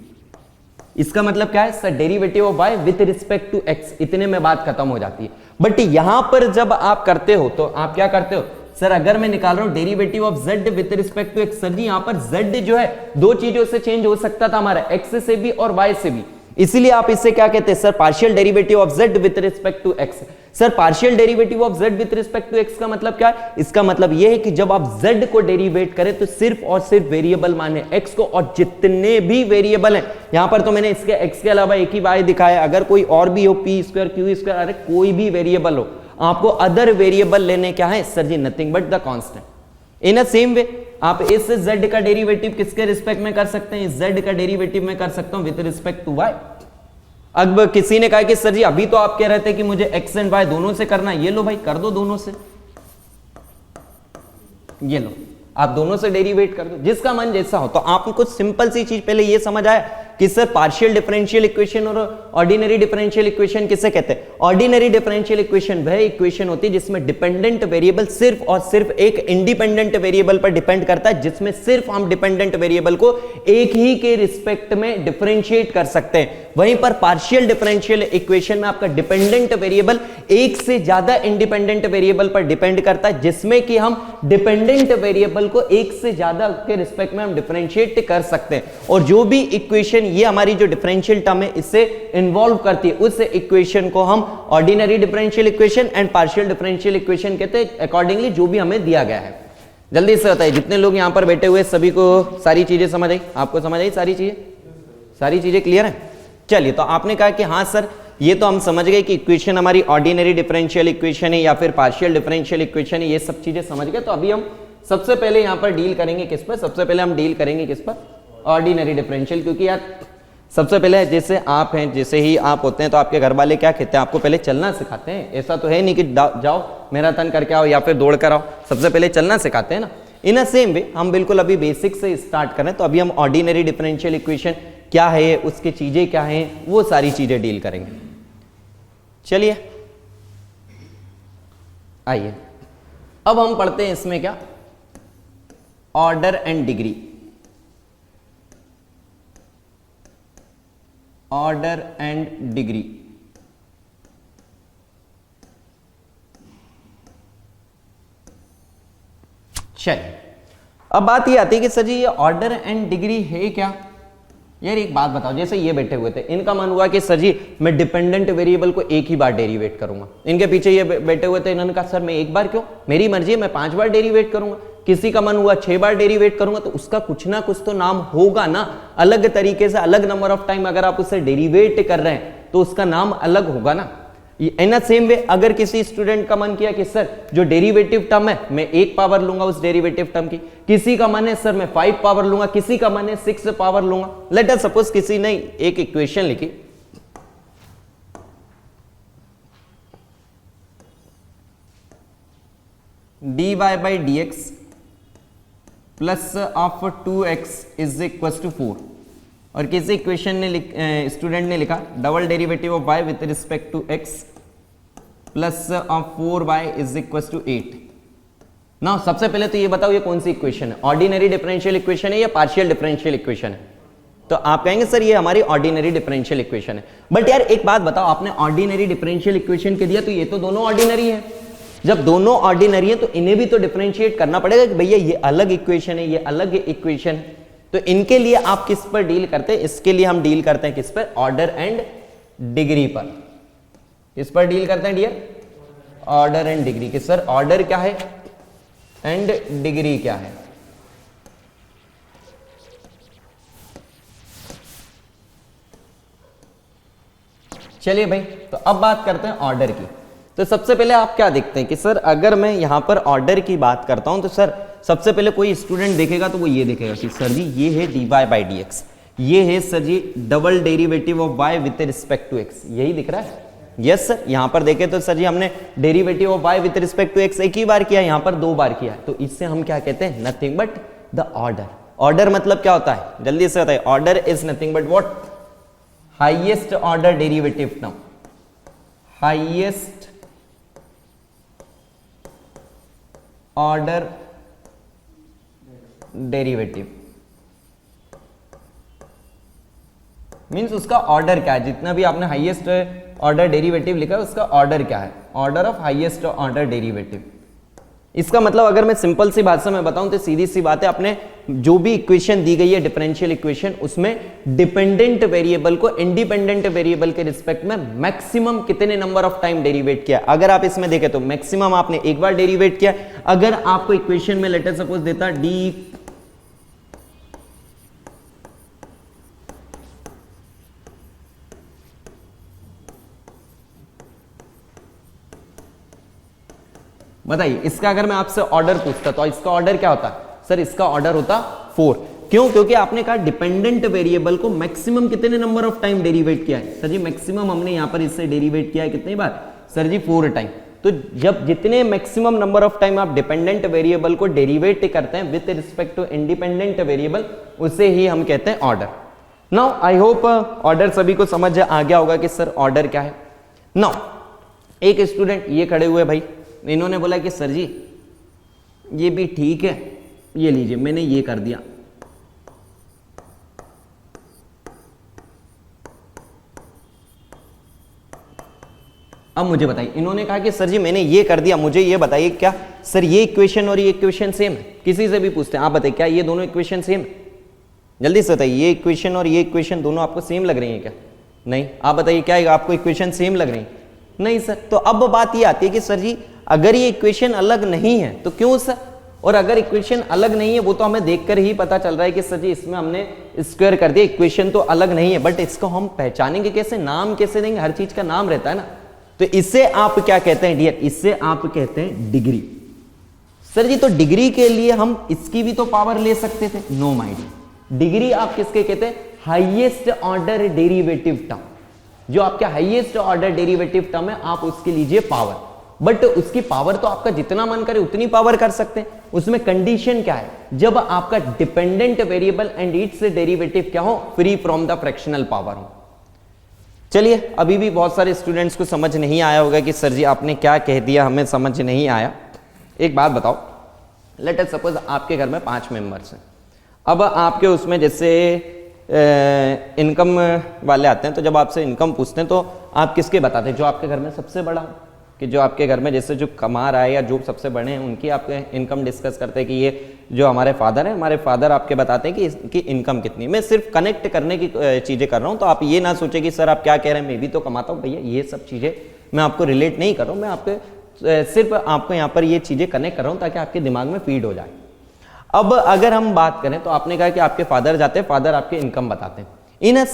इसका मतलब क्या है sir, derivative of y with respect to x, इतने में बात खत्म हो जाती है। बट यहां पर जब आप करते हो तो आप क्या करते हो सर, अगर मैं निकाल रहा हूं derivative of z with respect to x, sir ji यहां पर z जो है दो चीजों से चेंज हो सकता था हमारा, x से भी और y से भी, इसीलिए आप इससे क्या कहते हैं sir, partial derivative of z with respect to x। Sir partial derivative of z with respect to x का मतलब क्या है, इसका मतलब यह है कि जब आप z को डेरिवेट करें तो सिर्फ और सिर्फ वेरिएबल माने x को, और जितने भी वेरिएबल हैं, यहां पर तो मैंने इसके x के अलावा एक ही y दिखाया, अगर कोई और भी हो p स्क्वायर q स्क्वायर, अरे कोई भी वेरिएबल हो, आपको अदर वेरिएबल लेने क्या है sir ji, nothing but the constant. In a same way आप इस z का डेरिवेटिव किसके रिस्पेक्ट में कर सकते हैं, इस z का डेरिवेटिव में कर सकता हूं विद रिस्पेक्ट टू y। अब किसी ने कहा कि सर जी अभी तो आप कह रहे थे कि मुझे x एंड y दोनों से करना है, ये लो भाई कर दो दोनों से, ये लो आप दोनों से डेरिवेट कर दो, जिसका मन जैसा हो। तो आपको सिंपल सी चीज पहले ये समझ आया कि सर पार्शियल डिफरेंशियल इक्वेशन और ऑर्डिनरी डिफरेंशियल इक्वेशन किसे कहते हैं? ऑर्डिनरी डिफरेंशियल इक्वेशन वह इक्वेशन होती है जिसमें डिपेंडेंट वेरिएबल सिर्फ और सिर्फ एक इंडिपेंडेंट वेरिएबल पर डिपेंड करता है, जिसमें सिर्फ हम डिपेंडेंट वेरिएबल को एक ही के रिस्पेक्ट में डिफरेंशिएट कर सकते हैं। वहीं पर पार्शियल डिफरेंशियल इक्वेशन में आपका डिपेंडेंट वेरिएबल एक से ज्यादा इंडिपेंडेंट वेरिएबल पर डिपेंड करता है, जिसमें कि हम डिपेंडेंट वेरिएबल को एक से ज्यादा के रिस्पेक्ट में हम डिफरेंशिएट कर सकते हैं। और जो भी इक्वेशन ये हमारी जो डिफरेंशियल टर्म है इससे इन्वॉल्व करती है, उस इक्वेशन को हम ordinary differential equation and partial differential equation कहते हैं, अकॉर्डिंगली जो भी हमें दिया गया है। जल्दी से बताइए, जितने लोग यहां पर बैठे हुए सभी को सारी चीजें समझ आई? आपको समझ आई सारी चीजें क्लियर है? चलिए, तो आपने कहा कि हाँ सर ये तो हम समझ गए कि इक्वेशन हमारी ऑर्डिनरी डिफरेंशियल इक्वेशन है या फिर पार्शियल डिफरेंशियल इक्वेशन है, ये सब चीजें समझ गए। तो अभी हम सबसे पहले यहां पर डील करेंगे किस पर? सबसे पहले हम डील करेंगे किस पर? Ordinary differential. क्योंकि यार सबसे पहले जैसे आप हैं, जैसे ही आप होते हैं तो आपके घर वाले क्या कहते हैं? आपको पहले चलना सिखाते हैं। ऐसा तो है नहीं कि जाओ मैराथन करके आओ या फिर दौड़ कर आओ, सबसे पहले चलना सिखाते हैं ना। इन अ सेम वे हम बिल्कुल अभी बेसिक से स्टार्ट करें। तो अभी हम ऑर्डिनरी डिफरेंशियल इक्वेशन क्या है, उसकी चीजें क्या हैं, वो सारी चीजें डील करेंगे। चलिए आइए, अब हम पढ़ते हैं इसमें क्या? Order and degree. Order and degree. चलिए, अब बात ये आती है कि सर जी ये ऑर्डर एंड डिग्री है क्या? यार एक बात बताओ, जैसे ये बैठे हुए थे, इनका मन हुआ कि सर जी मैं डिपेंडेंट वेरिएबल को एक ही बार डेरिवेट करूंगा। इनके पीछे ये बैठे हुए थे, इन्होंने कहा सर मैं एक बार क्यों, मेरी मर्जी है, मैं 5 बार डेरिवेट करूंगा। किसी का मन हुआ 6 बार डेरिवेट करूंगा, तो उसका कुछ ना कुछ तो नाम होगा ना, अलग तरीके से, अलग नंबर ऑफ टाइम अगर आप उसे डेरिवेट कर रहे हैं तो उसका नाम अलग होगा ना। इन सेम वे अगर किसी स्टूडेंट का मन किया कि सर जो डेरिवेटिव टर्म है मैं 1 पावर लूंगा उस डेरिवेटिव टर्म की, किसी का मन है सर मैं 5 पावर लूंगा, किसी का मन है 6 पावर लूंगा। लेट अस सपोज किसी ने एक इक्वेशन लिखी, dy by dx plus of 2x is equal to 4, और किसी इक्वेशन ने स्टूडेंट ने लिखा double derivative of y with respect to x plus of 4y is equal to 8। ना सबसे पहले तो ये बताओ ये कौन सी इक्वेशन है? ऑर्डिनरी डिफरेंशियल इक्वेशन है या पार्शियल डिफरेंशियल इक्वेशन है? तो आप कहेंगे सर ये हमारी ऑर्डिनरी डिफरेंशियल इक्वेशन है। बट यार एक बात बताओ, आपने ऑर्डिनरी डिफरेंशियल इक्वेशन के दिया तो ये तो दोनों ऑर्डिनरी है। जब दोनों ऑर्डिनरी है तो इन्हें भी तो डिफरेंशिएट करना पड़ेगा कि भैया ये अलग इक्वेशन है, ये अलग इक्वेशन है। तो इनके लिए आप किस पर डील करते हैं? इसके लिए हम डील करते हैं किस पर? ऑर्डर एंड डिग्री पर। किस पर डील करते हैं डियर? Order and degree. कि सर ऑर्डर क्या है एंड डिग्री क्या है? चलिए भाई, तो अब बात करते हैं ऑर्डर की। तो सबसे पहले आप क्या देखते हैं कि सर अगर मैं यहां पर ऑर्डर की बात करता हूं तो सर सबसे पहले कोई स्टूडेंट देखेगा तो वो ये देखेगा कि सर जी ये है dy बाई डी एक्स, ये है sir ji double derivative of y with respect to x, यही दिख रहा है। यस सर, यहां पर देखें तो सर जी हमने derivative of y with respect to x एक ही बार किया, यहां पर 2 बार किया, तो इससे हम क्या कहते हैं? Nothing but the order. Order मतलब क्या होता है? जल्दी से बताइए। Order is nothing but what? Highest order derivative term. Highest order derivative means उसका ऑर्डर क्या है? जितना भी आपने हाईएस्ट ऑर्डर डेरिवेटिव लिखा है उसका ऑर्डर क्या है? Order of highest order derivative. इसका मतलब अगर मैं सिंपल सी भाषा में बताऊं तो सीधी सी बात है, आपने जो भी इक्वेशन दी गई है डिफरेंशियल इक्वेशन, उसमें डिपेंडेंट वेरिएबल को इंडिपेंडेंट वेरिएबल के रिस्पेक्ट में मैक्सिमम कितने नंबर ऑफ टाइम डेरिवेट किया। अगर आप इसमें देखें तो मैक्सिमम आपने एक बार डेरिवेट किया। अगर आपको इक्वेशन में लेटर सपोज देता डी बताइए, इसका अगर मैं आपसे ऑर्डर पूछता तो इसका ऑर्डर क्या होता? सर इसका ऑर्डर होता 4। क्यों? क्योंकि आपने कहा डिपेंडेंट वेरिएबल को मैक्सिमम कितने नंबर ऑफ टाइम डेरिवेट किया है। सर जी मैक्सिमम हमने यहां पर इससे डेरिवेट किया है कितनी बार? सर जी 4 टाइम। तो जब जितने मैक्सिमम नंबर ऑफ टाइम आप डिपेंडेंट वेरिएबल को डेरिवेट करते हैं with respect to independent variable, उसे ही हम कहते हैं order. Now I hope order सभी को समझ आ गया होगा कि सर ऑर्डर क्या है। नाउ एक स्टूडेंट ये खड़े हुए भाई, इन्होंने बोला कि सर जी ये भी ठीक है, ये लीजिए मैंने ये कर दिया। अब मुझे बताइए, इन्होंने कहा कि सर जी मैंने ये कर दिया, मुझे ये बताइए क्या सर ये इक्वेशन और ये इक्वेशन सेम है? किसी से भी पूछते हैं, आप बताइए क्या ये दोनों इक्वेशन सेम है? जल्दी से बताइए, ये इक्वेशन और ये इक्वेशन दोनों आपको सेम लग रही है क्या? नहीं। आप बताइए क्या आपको इक्वेशन सेम लग रही है? नहीं सर। तो अब बात ये आती है कि सर जी अगर ये इक्वेशन अलग नहीं है तो क्यों सर? और अगर इक्वेशन अलग नहीं है वो तो हमें देखकर ही पता चल रहा है कि सर जी इसमें हमने स्क्वायर कर दिया, इक्वेशन तो अलग नहीं है, बट इसको हम पहचानेंगे कैसे, नाम कैसे देंगे? हर चीज का नाम रहता है ना। तो इससे आप क्या कहते हैं डियर? इससे आप कहते हैं डिग्री। सर जी तो डिग्री के लिए हम इसकी भी तो पावर ले सकते थे। नो माय डियर, डिग्री आप किसके कहते हैं? Highest order derivative term. जो आपके हाईएस्ट ऑर्डर डेरिवेटिव टर्म है आप उसके लीजिए पावर, बट उसकी पावर तो आपका जितना मन करे उतनी पावर कर सकते हैं। उसमें कंडीशन क्या है? जब आपका dependent variable and its derivative क्या हो? Free from the fractional power हो। चलिए, अभी भी बहुत सारे स्टूडेंट्स को समझ नहीं आया होगा कि सर जी आपने क्या कह दिया, हमें समझ नहीं आया। एक बात बताओ, लेट अस सपोज आपके घर में 5 मेंबर्स हैं। अब आपके उसमें जैसे इनकम वाले आते हैं, तो जब आपसे इनकम पूछते हैं तो आप किसके बताते हैं? जो आपके घर में सबसे बड़ा हो, कि जो आपके घर में जैसे जो कमा रहा है या जो सबसे बड़े हैं उनकी आपके इनकम डिस्कस करते हैं कि ये जो हमारे फादर हैं, हमारे फादर आपके बताते हैं कि इसकी इनकम कितनी। मैं सिर्फ कनेक्ट करने की चीज़ें कर रहा हूँ, तो आप ये ना सोचें कि सर आप क्या कह रहे हैं, मैं भी तो कमाता हूँ। भैया ये सब चीज़ें मैं आपको रिलेट नहीं कर रहा हूँ, मैं आपके सिर्फ आपको यहाँ पर ये चीज़ें कनेक्ट कर रहा हूँ ताकि आपके दिमाग में फीड हो जाए। अब अगर हम बात करें तो आपने कहा कि आपके फादर जाते हैं, फादर आपके इनकम बताते हैं। इन अ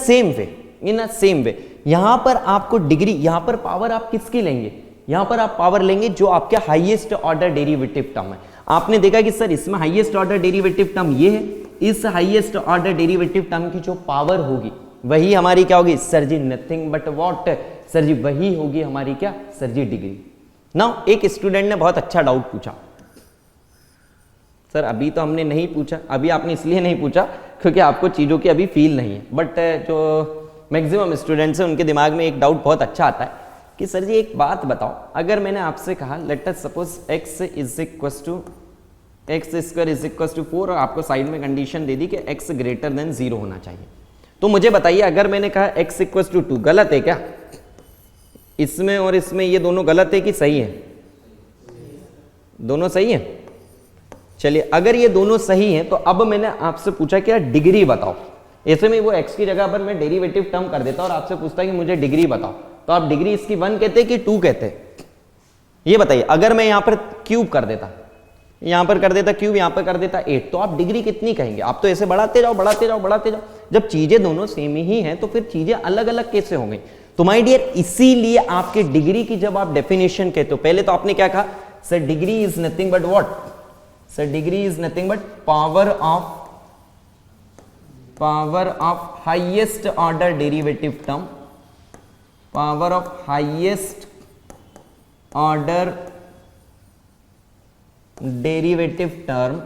सेम वे यहां पर आपको डिग्री, यहां पर पावर आप किसकी लेंगे? यहां पर आप पावर लेंगे जो आपके हाईएस्ट ऑर्डर डेरिवेटिव टर्म है। आपने देखा कि सर इसमें हाईएस्ट ऑर्डर डेरिवेटिव टर्म ये है, इस हाईएस्ट ऑर्डर डेरिवेटिव टर्म की जो पावर होगी वही हमारी क्या होगी? Sir ji nothing but what? Sir ji वही होगी हमारी क्या? Sir ji degree. नाउ एक स्टूडेंट ने बहुत अच्छा डाउट पूछा, सर अभी तो हमने नहीं पूछा, अभी आपने इसलिए नहीं पूछा क्योंकि आपको चीज़ों की अभी फील नहीं है, बट जो मैक्सिमम स्टूडेंट्स हैं उनके दिमाग में एक डाउट बहुत अच्छा आता है कि सर जी एक बात बताओ, अगर मैंने आपसे कहा let us suppose x is equal to x square is equal to 4 और आपको साइड में कंडीशन दे दी कि x ग्रेटर देन 0 होना चाहिए, तो मुझे बताइए अगर मैंने कहा x इक्वल टू 2 गलत है क्या? इसमें और इसमें ये दोनों गलत है कि सही है? दोनों सही है। चलिए, अगर ये दोनों सही हैं तो अब मैंने आपसे पूछा कि यार डिग्री बताओ। ऐसे में वो x की जगह पर मैं डेरिवेटिव टर्म कर देता और आपसे पूछता कि मुझे डिग्री बताओ, तो आप डिग्री इसकी 1 कहते कि 2 कहते? ये बताइए। अगर मैं यहां पर क्यूब कर देता, यहां पर कर देता क्यूब, यहां पर कर देता 8, तो आप डिग्री कितनी कहेंगे? आप तो ऐसे बढ़ाते जाओ बढ़ाते जाओ बढ़ाते जाओ। जब चीजें दोनों सेम ही हैं तो फिर चीजें अलग अलग कैसे हो गई? तो माय डियर, इसीलिए आपके डिग्री की जब आप डेफिनेशन कहते हो, पहले तो आपने क्या कहा? Sir degree is nothing but what? Sir degree is nothing but power of highest order derivative term, power of highest order derivative term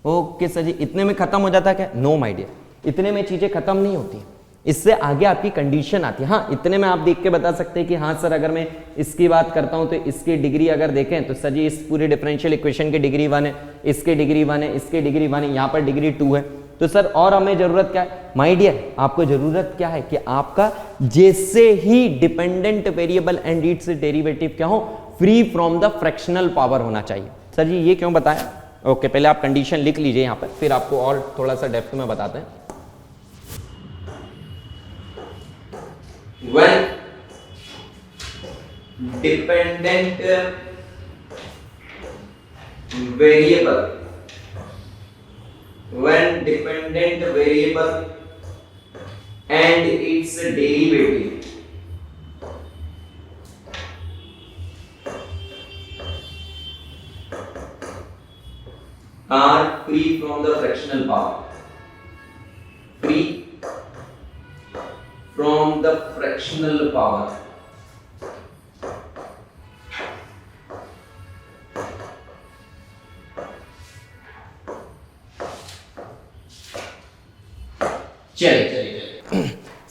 okay sir ji, इतने में खत्म हो जाता क्या? नो माय डियर, इतने में चीजें खत्म नहीं होती, इससे आगे आपकी कंडीशन आती है। हाँ, इतने में आप देख के बता सकते हैं कि हाँ सर अगर मैं इसकी बात करता हूं तो इसकी डिग्री अगर देखें तो सर जी इस पूरे डिफरेंशियल इक्वेशन की डिग्री 1 है, इसकी डिग्री 1 है, इसकी डिग्री 1 है, यहाँ पर डिग्री 2 है। तो सर और हमें जरूरत क्या है? माय डियर, आपको जरूरत क्या है कि आपका जैसे ही dependent variable and its derivative क्या हो? Free from the fractional power होना चाहिए। सर जी ये क्यों बताया? ओके, पहले आप कंडीशन लिख लीजिए यहाँ पर, फिर आपको और थोड़ा सा डेप्थ में बताते हैं। When dependent variable and its derivative are free from the fractional power, free from the fractional power,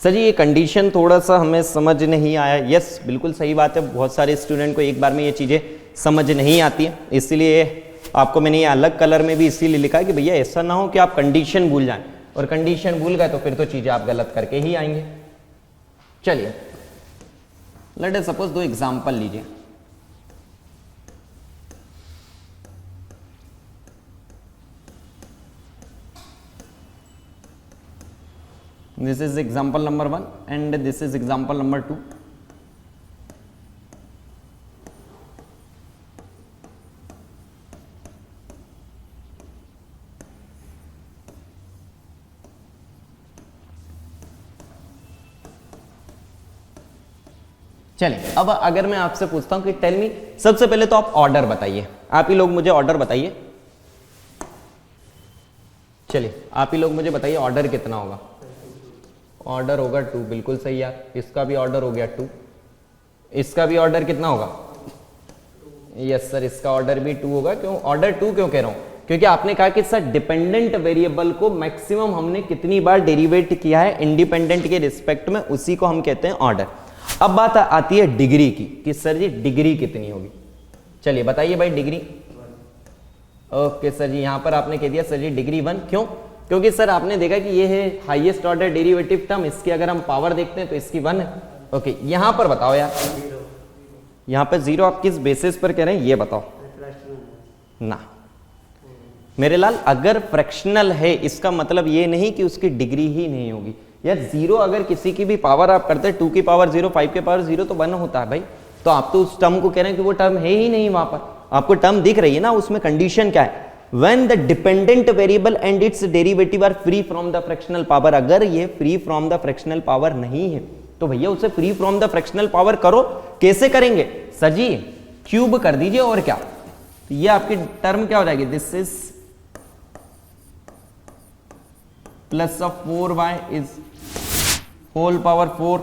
sir ji ये कंडीशन थोड़ा सा हमें समझ नहीं आया। यस बिल्कुल सही बात है, बहुत सारे स्टूडेंट को एक बार में ये चीज़ें समझ नहीं आती है, इसलिए आपको मैंने ये अलग कलर में भी इसीलिए लिखा है कि भैया ऐसा ना हो कि आप कंडीशन भूल जाएं, और कंडीशन भूल गए तो फिर तो चीज़ें आप गलत करके ही आएंगे। चलिए लेट अस सपोज 2 एग्जाम्पल लीजिए। This is example number 1 and this is example number 2. चलिए अब अगर मैं आपसे पूछता हूं कि टेल मी, सबसे पहले तो आप ऑर्डर बताइए, आप ही लोग मुझे ऑर्डर बताइए। चलिए आप ही लोग मुझे बताइए ऑर्डर कितना होगा। ऑर्डर होगा 2, बिल्कुल सही यार। इसका भी ऑर्डर हो गया 2, इसका भी ऑर्डर कितना होगा? यस सर इसका ऑर्डर भी 2 होगा। क्यों ऑर्डर 2 क्यों कह रहा हूं? क्योंकि आपने कहा कि सर डिपेंडेंट वेरिएबल को मैक्सिमम हमने कितनी बार डेरिवेट किया है इंडिपेंडेंट के रिस्पेक्ट में, उसी को हम कहते हैं ऑर्डर। अब बात आती है डिग्री की कि सर जी डिग्री कितनी होगी। चलिए बताइए भाई डिग्री। ओके सर जी यहां पर आपने कह दिया सर जी डिग्री 1। क्यों? क्योंकि सर आपने देखा कि ये है हाईएस्ट ऑर्डर डेरिवेटिव टर्म, इसकी अगर हम पावर देखते हैं तो इसकी 1 है। ओके यहां पर बताओ यार, यहां पर 0 आप किस बेसिस पर कह रहे हैं ये बताओ ना मेरे लाल। अगर फ्रैक्शनल है इसका मतलब ये नहीं कि उसकी डिग्री ही नहीं होगी यार। 0 अगर किसी की भी पावर आप करते हैं 2 की पावर 0, 5 की पावर 0 तो 1 होता है भाई। तो आप तो उस टर्म को कह रहे हैं कि वो टर्म है ही नहीं, वहां पर आपको टर्म दिख रही है ना, उसमें कंडीशन क्या है? When the dependent variable and its derivative are free from the fractional power, अगर ये free from the fractional power नहीं है तो भैया उसे free from the fractional power करो। कैसे करेंगे सर जी? क्यूब कर दीजिए और क्या, तो ये आपकी टर्म क्या हो जाएगी? This is plus of 4y is whole power 4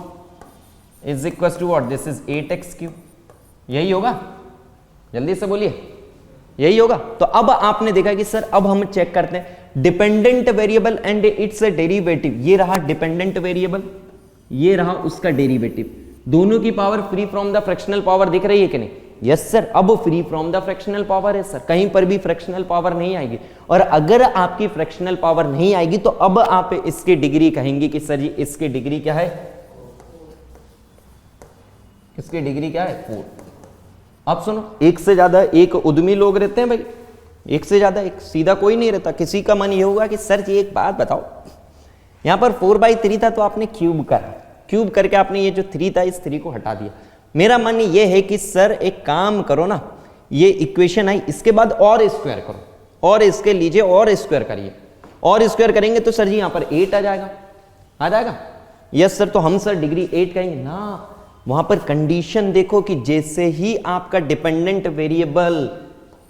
is equal to what? This is 8x cube. यही होगा? जल्दी से बोलिए यही होगा। तो अब आपने देखा कि सर अब हम चेक करते हैं dependent variable and its derivative. ये रहा डिपेंडेंट वेरिएबल, ये रहा उसका डेरिवेटिव, दोनों की power free from the fractional power दिख रही है कि नहीं? यस सर अब free from the fractional power है सर, कहीं पर भी फ्रैक्शनल पावर नहीं आएगी। और अगर आपकी फ्रैक्शनल पावर नहीं आएगी तो अब आप इसकी डिग्री कहेंगे कि सर जी इसकी डिग्री क्या है? इसकी डिग्री क्या है? 4। अब सुनो, एक से ज्यादा एक उद्यमी लोग रहते हैं भाई, एक से ज्यादा एक, सीधा कोई नहीं रहता। किसी का मन ये होगा कि सर जी एक बात बताओ, यहां पर 4/3 था तो आपने क्यूब करा, क्यूब करके आपने ये जो 3 था इस 3 को हटा दिया। मेरा मन ये है कि सर एक काम करो ना, ये इक्वेशन आई इसके बाद और स्क्वायर करो, और इसके लीजिए और स्क्वायर करिए, और स्क्वायर करेंगे तो सर जी यहां पर 8 आ जाएगा, आ जाएगा। यस सर, तो हम सर डिग्री 8 कहेंगे ना। वहां पर कंडीशन देखो कि जैसे ही आपका डिपेंडेंट वेरिएबल,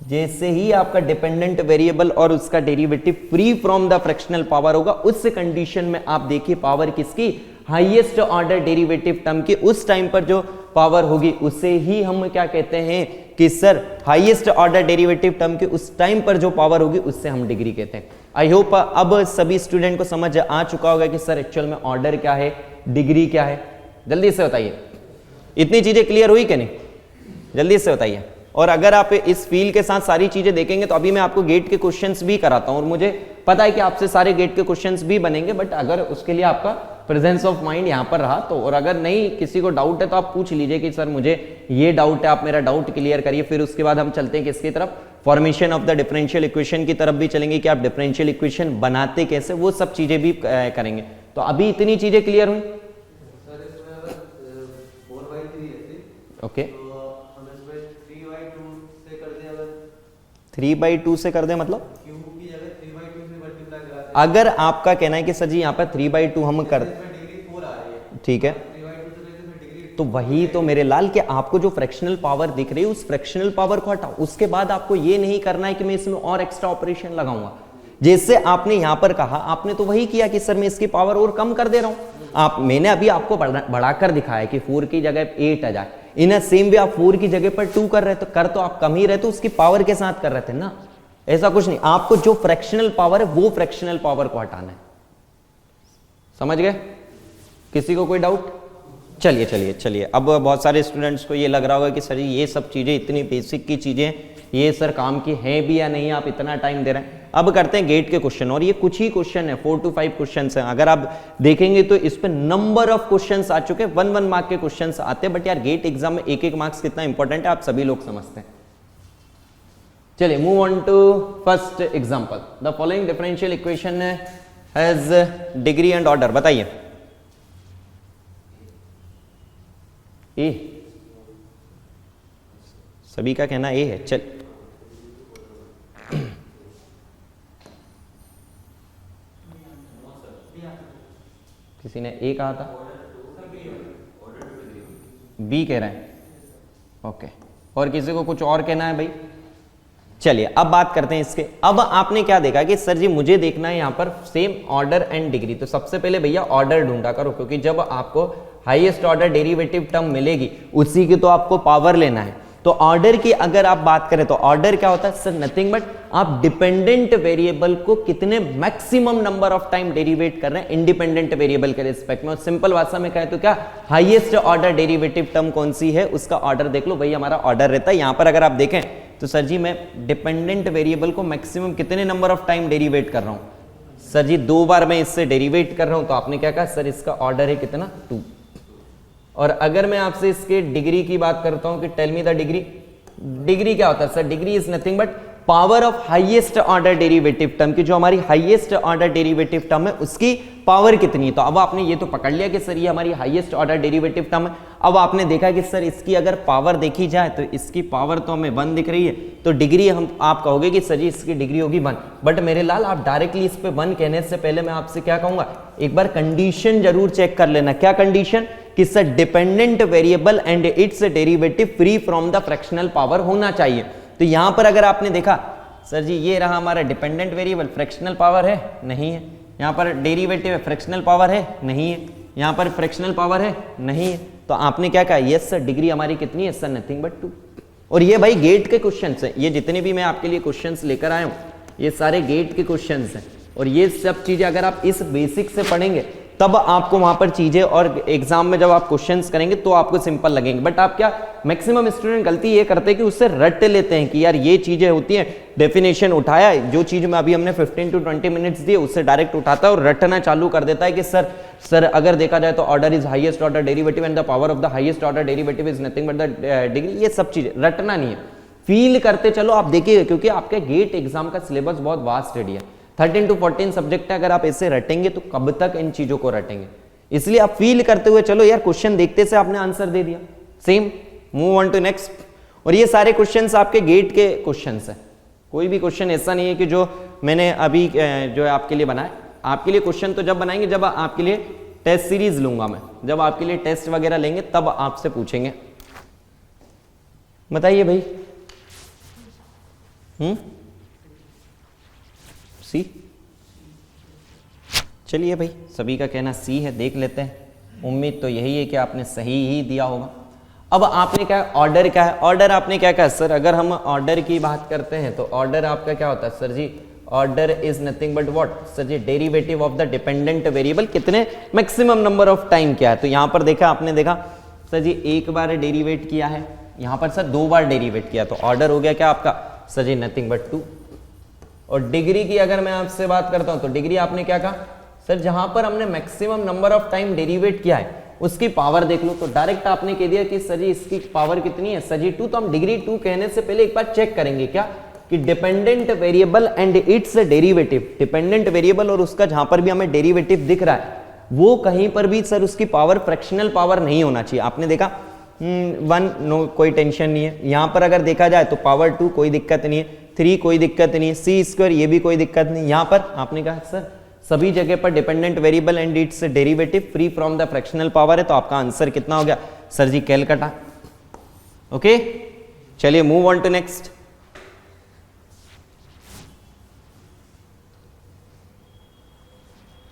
जैसे ही आपका डिपेंडेंट वेरिएबल और उसका derivative free from the fractional power होगा, उस कंडीशन में आप देखिए पावर किसकी? हाईएस्ट ऑर्डर डेरिवेटिव टर्म की उस टाइम पर जो पावर होगी उसे ही हम क्या कहते हैं कि sir highest order derivative term की उस टाइम पर जो पावर होगी उससे हम डिग्री कहते हैं। आई होप अब सभी स्टूडेंट को समझ आ चुका होगा कि सर एक्चुअल में ऑर्डर क्या है, डिग्री क्या है। जल्दी से बताइए, इतनी चीजें क्लियर हुई कि नहीं? जल्दी से बताइए। और अगर आप इस फील के साथ सारी चीजें देखेंगे तो अभी मैं आपको गेट के क्वेश्चंस भी कराता हूं, और मुझे पता है कि आपसे सारे गेट के क्वेश्चंस भी बनेंगे, बट अगर उसके लिए आपका प्रेजेंस ऑफ माइंड यहां पर रहा तो, और अगर नहीं किसी को डाउट है तो आप पूछ लीजिए कि सर मुझे ये डाउट है, आप मेरा डाउट क्लियर करिए। फिर उसके बाद हम चलते हैं किसकी तरफ? Formation of the differential equation की तरफ भी चलेंगे कि आप डिफरेंशियल इक्वेशन बनाते कैसे, वो सब चीजें भी करेंगे। तो अभी इतनी चीजें क्लियर हुई? ओके, 3/2 से कर दे मतलब अगर आपका कहना है कि सर जी यहाँ पर 3/2 हम कर, ठीक है, तो वही तो मेरे लाल कि आपको जो फ्रैक्शनल पावर दिख रही है उस फ्रैक्शनल पावर को हटाओ। उसके बाद आपको ये नहीं करना है कि मैं इसमें और एक्स्ट्रा ऑपरेशन लगाऊंगा। जैसे आपने यहां पर कहा, आपने तो वही किया कि सर मैं इसकी पावर और कम कर दे रहा हूं। मैंने अभी आपको बढ़ाकर दिखाया कि 4 की जगह 8 आ जाए। इन अ सेम वे आप 4 की जगह पर 2 कर रहे, तो कर तो आप कम ही रहे, तो उसकी पावर के साथ कर रहे थे ना। ऐसा कुछ नहीं, आपको जो फ्रैक्शनल पावर है वो फ्रैक्शनल पावर को हटाना है। समझ गए? किसी को कोई डाउट? चलिए चलिए चलिए, अब बहुत सारे स्टूडेंट्स को ये लग रहा होगा कि सर ये सब चीज़ें इतनी बेसिक की चीज़ें ये सर काम की हैं भी या नहीं, आप इतना टाइम दे रहे हैं। अब करते हैं गेट के क्वेश्चन, और ये कुछ ही क्वेश्चन है, 4 to 5 क्वेश्चन हैं। अगर आप देखेंगे तो इस पे नंबर ऑफ क्वेश्चन आ चुके हैं, 1 मार्क के क्वेश्चन आते हैं, बट यार गेट एग्जाम में 1 मार्क्स कितना इंपॉर्टेंट है आप सभी लोग समझते हैं। चलिए move on to first example. The following differential equation has degree and order, बताइए। ए, सभी का कहना ए है। चल किसी ने ए कहा था, बी कह रहे हैं, ओके। और किसी को कुछ और कहना है भाई? चलिए अब बात करते हैं इसके। अब आपने क्या देखा कि सर जी मुझे देखना है यहां पर सेम ऑर्डर एंड डिग्री, तो सबसे पहले भैया ऑर्डर ढूंढा करो, क्योंकि जब आपको हाईएस्ट ऑर्डर डेरिवेटिव टर्म मिलेगी उसी की तो आपको पावर लेना है। तो ऑर्डर की अगर आप बात करें तो ऑर्डर क्या होता है सर? नथिंग बट आप डिपेंडेंट वेरिएबल को कितने maximum number of time derivative कर रहे हैं इंडिपेंडेंट वेरिएबल के रिस्पेक्ट में। और सिंपल भाषा में कहें तो क्या, हाईएस्ट ऑर्डर डेरिवेटिव टर्म कौन सी है उसका ऑर्डर देख लो, वही हमारा ऑर्डर रहता है। यहां पर अगर आप देखें तो सर जी मैं डिपेंडेंट वेरिएबल को मैक्सिमम कितने नंबर ऑफ टाइम डेरिवेट कर रहा हूं? सर जी 2 बार मैं इससे डेरिवेट कर रहा हूं, तो आपने क्या कहा सर इसका ऑर्डर है कितना? 2। और अगर मैं आपसे इसके डिग्री की बात करता हूं कि tell me the degree, degree क्या होता है sir? Degree is nothing but power of highest order derivative term की, जो हमारी हाईएस्ट ऑर्डर डेरिवेटिव टर्म है उसकी पावर कितनी है। तो अब आपने ये तो पकड़ लिया कि सर ये हमारी हाईएस्ट ऑर्डर डेरिवेटिव टर्म है। अब आपने देखा कि सर इसकी अगर पावर देखी जाए तो इसकी पावर तो हमें 1 दिख रही है, तो डिग्री हम आप कहोगे कि सर जी इसकी डिग्री होगी 1। बट मेरे लाल आप डायरेक्टली इस पे 1 कहने से पहले मैं आपसे क्या कहूंगा, एक बार कंडीशन जरूर चेक कर लेना। क्या कंडीशन? कि sir dependent variable and its derivative free from the fractional power होना चाहिए। तो यहां पर अगर आपने देखा सर जी ये रहा हमारा डिपेंडेंट वेरिएबल, फ्रैक्शनल पावर है? नहीं है। यहां पर डेरिवेटिव है, फ्रैक्शनल पावर है? नहीं है। यहां पर फ्रैक्शनल पावर है? नहीं है। तो आपने क्या कहा, यस सर डिग्री हमारी कितनी है सर? Nothing but 2। और ये भाई गेट के क्वेश्चंस हैं, ये जितने भी मैं आपके लिए क्वेश्चंस लेकर आया हूं ये सारे गेट के क्वेश्चंस हैं। और ये सब चीजें अगर आप इस बेसिक से पढ़ेंगे तब आपको वहां पर चीजें, और एग्जाम में जब आप क्वेश्चंस करेंगे तो आपको सिंपल लगेंगे। बट आप क्या, मैक्सिमम स्टूडेंट गलती ये करते हैं कि उससे रट लेते हैं कि यार ये चीजें होती हैं, डेफिनेशन उठाया, जो चीज में अभी हमने 15 to 20 मिनट्स दिए उससे डायरेक्ट उठाता है और रटना चालू कर देता है कि सर अगर देखा जाए तो order is highest order derivative and the power of the highest order derivative is nothing but the degree. ये सब चीजें रटना नहीं है, फील करते चलो। आप देखिए क्योंकि आपके गेट एग्जाम का सिलेबस बहुत वास्ट है, 13 to 14 सब्जेक्ट है, अगर आप ऐसे रटेंगे तो कब तक इन चीजों को रटेंगे? इसलिए आप फील करते हुए चलो यार, क्वेश्चन देखते से आपने आंसर दे दिया, same. Move on to next. और ये सारे क्वेश्चंस आपके गेट के क्वेश्चंस हैं, कोई भी क्वेश्चन ऐसा नहीं है कि जो मैंने अभी जो है आपके लिए बनाया। आपके लिए क्वेश्चन तो जब बनाएंगे जब आपके लिए टेस्ट सीरीज लूंगा मैं, जब आपके लिए टेस्ट वगैरह लेंगे तब आपसे पूछेंगे। बताइए भाई, सी? चलिए भाई, सभी का कहना सी है, देख लेते हैं। उम्मीद तो यही है कि आपने सही ही दिया होगा। अब आपने क्या, ऑर्डर क्या है? ऑर्डर आपने क्या कहा सर? अगर हम ऑर्डर की बात करते हैं तो ऑर्डर आपका क्या होता है sir ji? Order is nothing but what sir ji? Derivative of the dependent variable, कितने मैक्सिमम नंबर ऑफ टाइम क्या है। तो यहां पर देखा, आपने देखा सर जी 1 बार डेरिवेट किया है, यहां पर सर 2 बार डेरिवेट किया, तो ऑर्डर हो गया क्या आपका सर जी? Nothing but 2। और डिग्री की अगर मैं आपसे बात करता हूं तो डिग्री आपने क्या कहा सर? जहां पर हमने maximum number of time derivative किया है उसकी पावर देख लो। तो डायरेक्ट आपने कह दिया कि सर जी इसकी पावर कितनी है सर जी? 2। तो हम डिग्री 2 कहने से पहले एक बार चेक करेंगे क्या कि dependent variable and its derivative, dependent variable और उसका जहां पर भी हमें डेरिवेटिव दिख रहा है वो कहीं पर भी सर उसकी पावर फ्रैक्शनल पावर नहीं होना चाहिए। आपने देखा 1 नो, कोई टेंशन नहीं है। यहां पर अगर देखा जाए तो पावर 2 कोई दिक्कत नहीं है, 3 कोई दिक्कत नहीं है, सी स्क्वायर ये भी कोई दिक्कत नहीं। यहां पर आपने कहा सर सभी जगह पर dependent variable and its derivative free from the fractional power है, तो आपका आंसर कितना हो गया सर जी? कैलकाटा। ओके, चलिए मूव ऑन टू नेक्स्ट।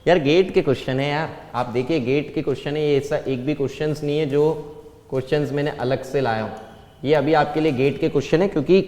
यार गेट के क्वेश्चन है यार, आप देखिए गेट के क्वेश्चन है, ये ऐसा एक भी क्वेश्चंस नहीं है जो क्वेश्चंस मैंने अलग से लाया हूं। ये अभी आपके लिए गेट के क्वेश्चन है, क्योंकि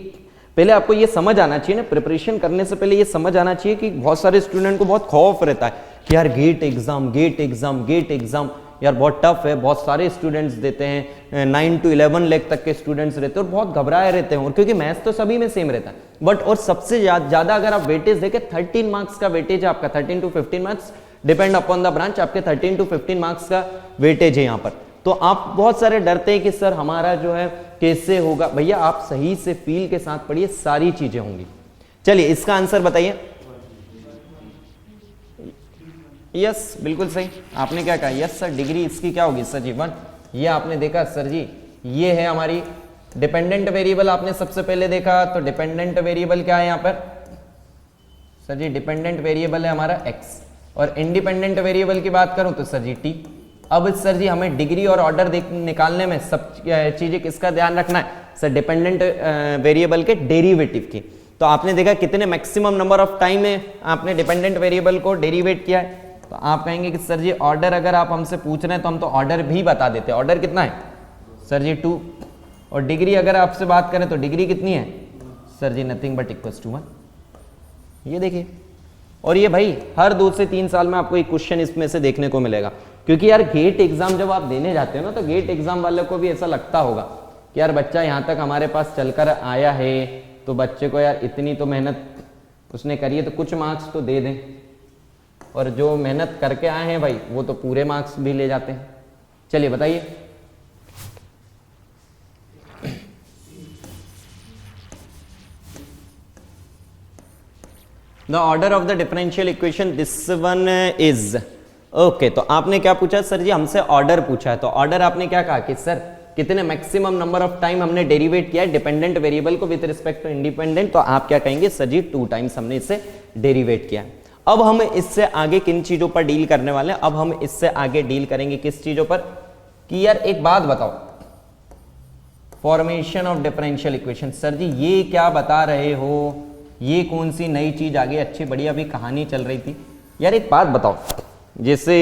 पहले आपको ये समझ आना चाहिए ना, प्रिपरेशन करने से पहले ये समझ आना चाहिए कि बहुत सारे स्टूडेंट को बहुत खौफ रहता है कि यार GATE exam, GATE exam, GATE exam, यार बहुत टफ है, बहुत सारे स्टूडेंट्स देते हैं, 9 to 11 लाख तक के स्टूडेंट्स रहते हैं और बहुत घबराए रहते हैं, और क्योंकि मैथ्स तो सभी में सेम रहता है, बट और सबसे ज्यादा अगर आप वेटेज देखें 13 मार्क्स का वेटेज है आपका, 13 to 15 marks depend upon the branch, आपके 13 to 15 मार्क्स का वेटेज है यहाँ पर। तो आप बहुत सारे डरते हैं कि सर हमारा जो है कैसे होगा, भैया आप सही से फील के साथ पढ़िए, सारी चीजें होंगी। चलिए इसका आंसर बताइए। यस बिल्कुल सही, आपने क्या कहा, यस सर डिग्री इसकी क्या होगी सर जी 1। ये आपने देखा सर जी, ये है हमारी डिपेंडेंट वेरिएबल, आपने सबसे पहले देखा, तो डिपेंडेंट वेरिएबल क्या है यहाँ पर सर जी, डिपेंडेंट वेरिएबल है हमारा x, और इंडिपेंडेंट वेरिएबल की बात करूं तो सर जी t। अब सर जी हमें डिग्री और ऑर्डर निकालने में सब चीजें किसका ध्यान रखना है सर, डिपेंडेंट वेरिएबल के डेरिवेटिव की। तो आपने देखा कितने मैक्सिमम नंबर ऑफ टाइम में आपने डिपेंडेंट वेरिएबल को डेरिवेट किया है, तो आप कहेंगे कि सर जी ऑर्डर अगर आप हमसे पूछ रहे हैं तो हम तो ऑर्डर भी बता देते हैं, ऑर्डर कितना है सर जी 2, और डिग्री अगर आपसे बात करें तो डिग्री कितनी है sir ji nothing but equals to 1। ये देखिए, और ये भाई हर 2 से 3 साल में आपको एक क्वेश्चन इसमें से देखने को मिलेगा, क्योंकि यार गेट एग्जाम जब आप देने जाते हो ना, तो गेट एग्जाम वाले को भी ऐसा लगता होगा कि यार बच्चा यहाँ तक हमारे पास चलकर आया है, तो बच्चे को यार इतनी तो मेहनत उसने करी है, तो कुछ मार्क्स तो दे दें, और जो मेहनत करके आए हैं भाई वो तो पूरे मार्क्स भी ले जाते हैं। चलिए बताइए, the order of the differential equation this one is okay. तो आपने क्या पूछा सर जी, हमसे ऑर्डर पूछा है, तो ऑर्डर आपने क्या कहा कि सर कितने मैक्सिमम नंबर ऑफ टाइम हमने डेरिवेट किया है डिपेंडेंट वेरिएबल को विद रिस्पेक्ट टू इंडिपेंडेंट, तो आप क्या कहेंगे सर जी 2 टाइम्स हमने इससे डेरिवेट किया है। अब हम इससे आगे किन चीजों पर डील करने वाले हैं, अब हम इससे आगे डील करेंगे किस चीजों पर, कि यार एक बात बताओ, formation of differential equation. Sir ji ये क्या बता रहे हो, ये कौन सी नई चीज आ गई, अच्छी बढ़िया अभी कहानी चल रही थी। यार एक बात बताओ, जैसे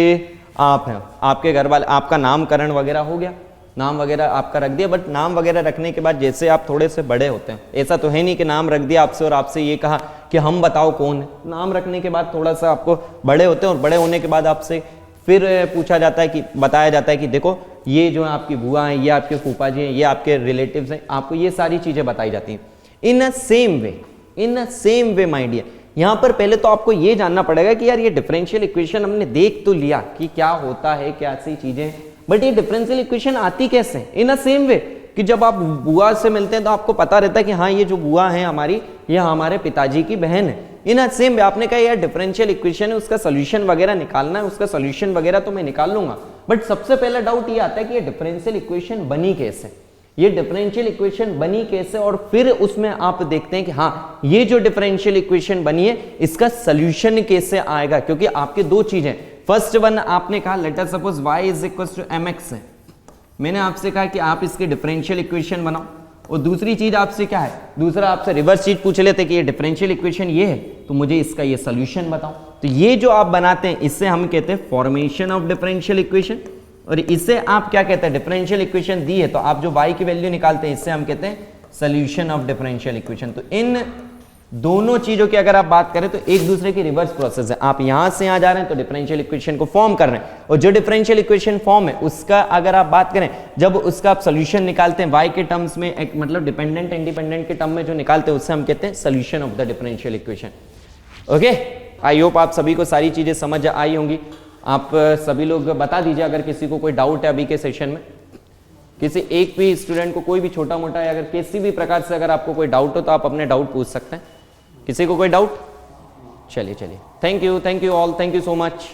आप हैं, आपके घर वाले, आपका नामकरण वगैरह हो गया, नाम वगैरह आपका रख दिया, बट नाम वगैरह रखने के बाद जैसे आप थोड़े से बड़े होते हैं, ऐसा तो है नहीं कि नाम रख दिया आपसे और आपसे ये कहा कि हम बताओ कौन है। नाम रखने के बाद थोड़ा सा आपको बड़े होते हैं, और बड़े होने के बाद आपसे फिर पूछा जाता है कि बताया जाता है कि देखो ये जो है आपकी बुआ हैं, ये आपके फूफा जी हैं, ये आपके रिलेटिव्स हैं, आपको ये सारी चीजें बताई जाती हैं। In a same way my dear, यहां पर पहले तो आपको ये जानना पड़ेगा कि यार ये डिफरेंशियल इक्वेशन हमने देख तो लिया कि क्या होता है, क्या सी चीजें, बट ये डिफरेंशियल इक्वेशन आती कैसे, इन अ सेम वे कि जब आप बुआ से मिलते हैं तो आपको पता रहता है कि हाँ ये जो बुआ है हमारी, ये हमारे पिताजी की बहन है। इन अ सेम वे आपने कहा यार डिफरेंशियल इक्वेशन है, उसका सोल्यूशन वगैरह निकालना है, उसका सोल्यूशन वगैरह तो मैं निकाल लूंगा, बट सबसे पहला डाउट ये आता है कि ये डिफरेंशियल इक्वेशन बनी कैसे, ये डिफरेंशियल इक्वेशन बनी कैसे, और फिर उसमें आप देखते हैं कि हाँ ये जो डिफरेंशियल इक्वेशन बनी है इसका सोल्यूशन कैसे आएगा, क्योंकि आपके दो चीजें, फर्स्ट वन आपने कहा let us suppose y is equal to mx है, मैंने आपसे कहा कि आप इसकी डिफरेंशियल इक्वेशन बनाओ, और दूसरी चीज आपसे क्या है, दूसरा आपसे रिवर्स चीज पूछ लेते कि ये डिफरेंशियल इक्वेशन ये है, तो मुझे इसका ये सोल्यूशन बताओ। तो ये जो आप बनाते हैं इससे हम कहते हैं फॉर्मेशन ऑफ डिफरेंशियल इक्वेशन, और इसे आप क्या कहते हैं, डिफरेंशियल इक्वेशन दी है तो आप जो y की वैल्यू निकालते हैं इससे हम कहते हैं सोल्यूशन ऑफ डिफरेंशियल इक्वेशन। तो इन दोनों चीजों की अगर आप बात करें तो एक दूसरे की रिवर्स प्रोसेस है, आप यहां से यहां जा रहे हैं तो डिफरेंशियल इक्वेशन को फॉर्म कर रहे हैं, और जो डिफरेंशियल इक्वेशन फॉर्म है उसका अगर आप बात करें, जब उसका आप सोल्यूशन निकालते हैं y के टर्म्स में, एक मतलब डिपेंडेंट इंडिपेंडेंट के टर्म में जो निकालते हैं उससे हम कहते हैं solution of the differential equation. Okay, I hope आप सभी को सारी चीजें समझ आई होंगी। आप सभी लोग बता दीजिए अगर किसी को कोई डाउट है अभी के सेशन में, किसी एक भी स्टूडेंट को कोई भी छोटा मोटा या अगर किसी भी प्रकार से अगर आपको कोई डाउट हो तो आप अपने डाउट पूछ सकते हैं। किसी को कोई डाउट? चलिए thank you all, thank you so much.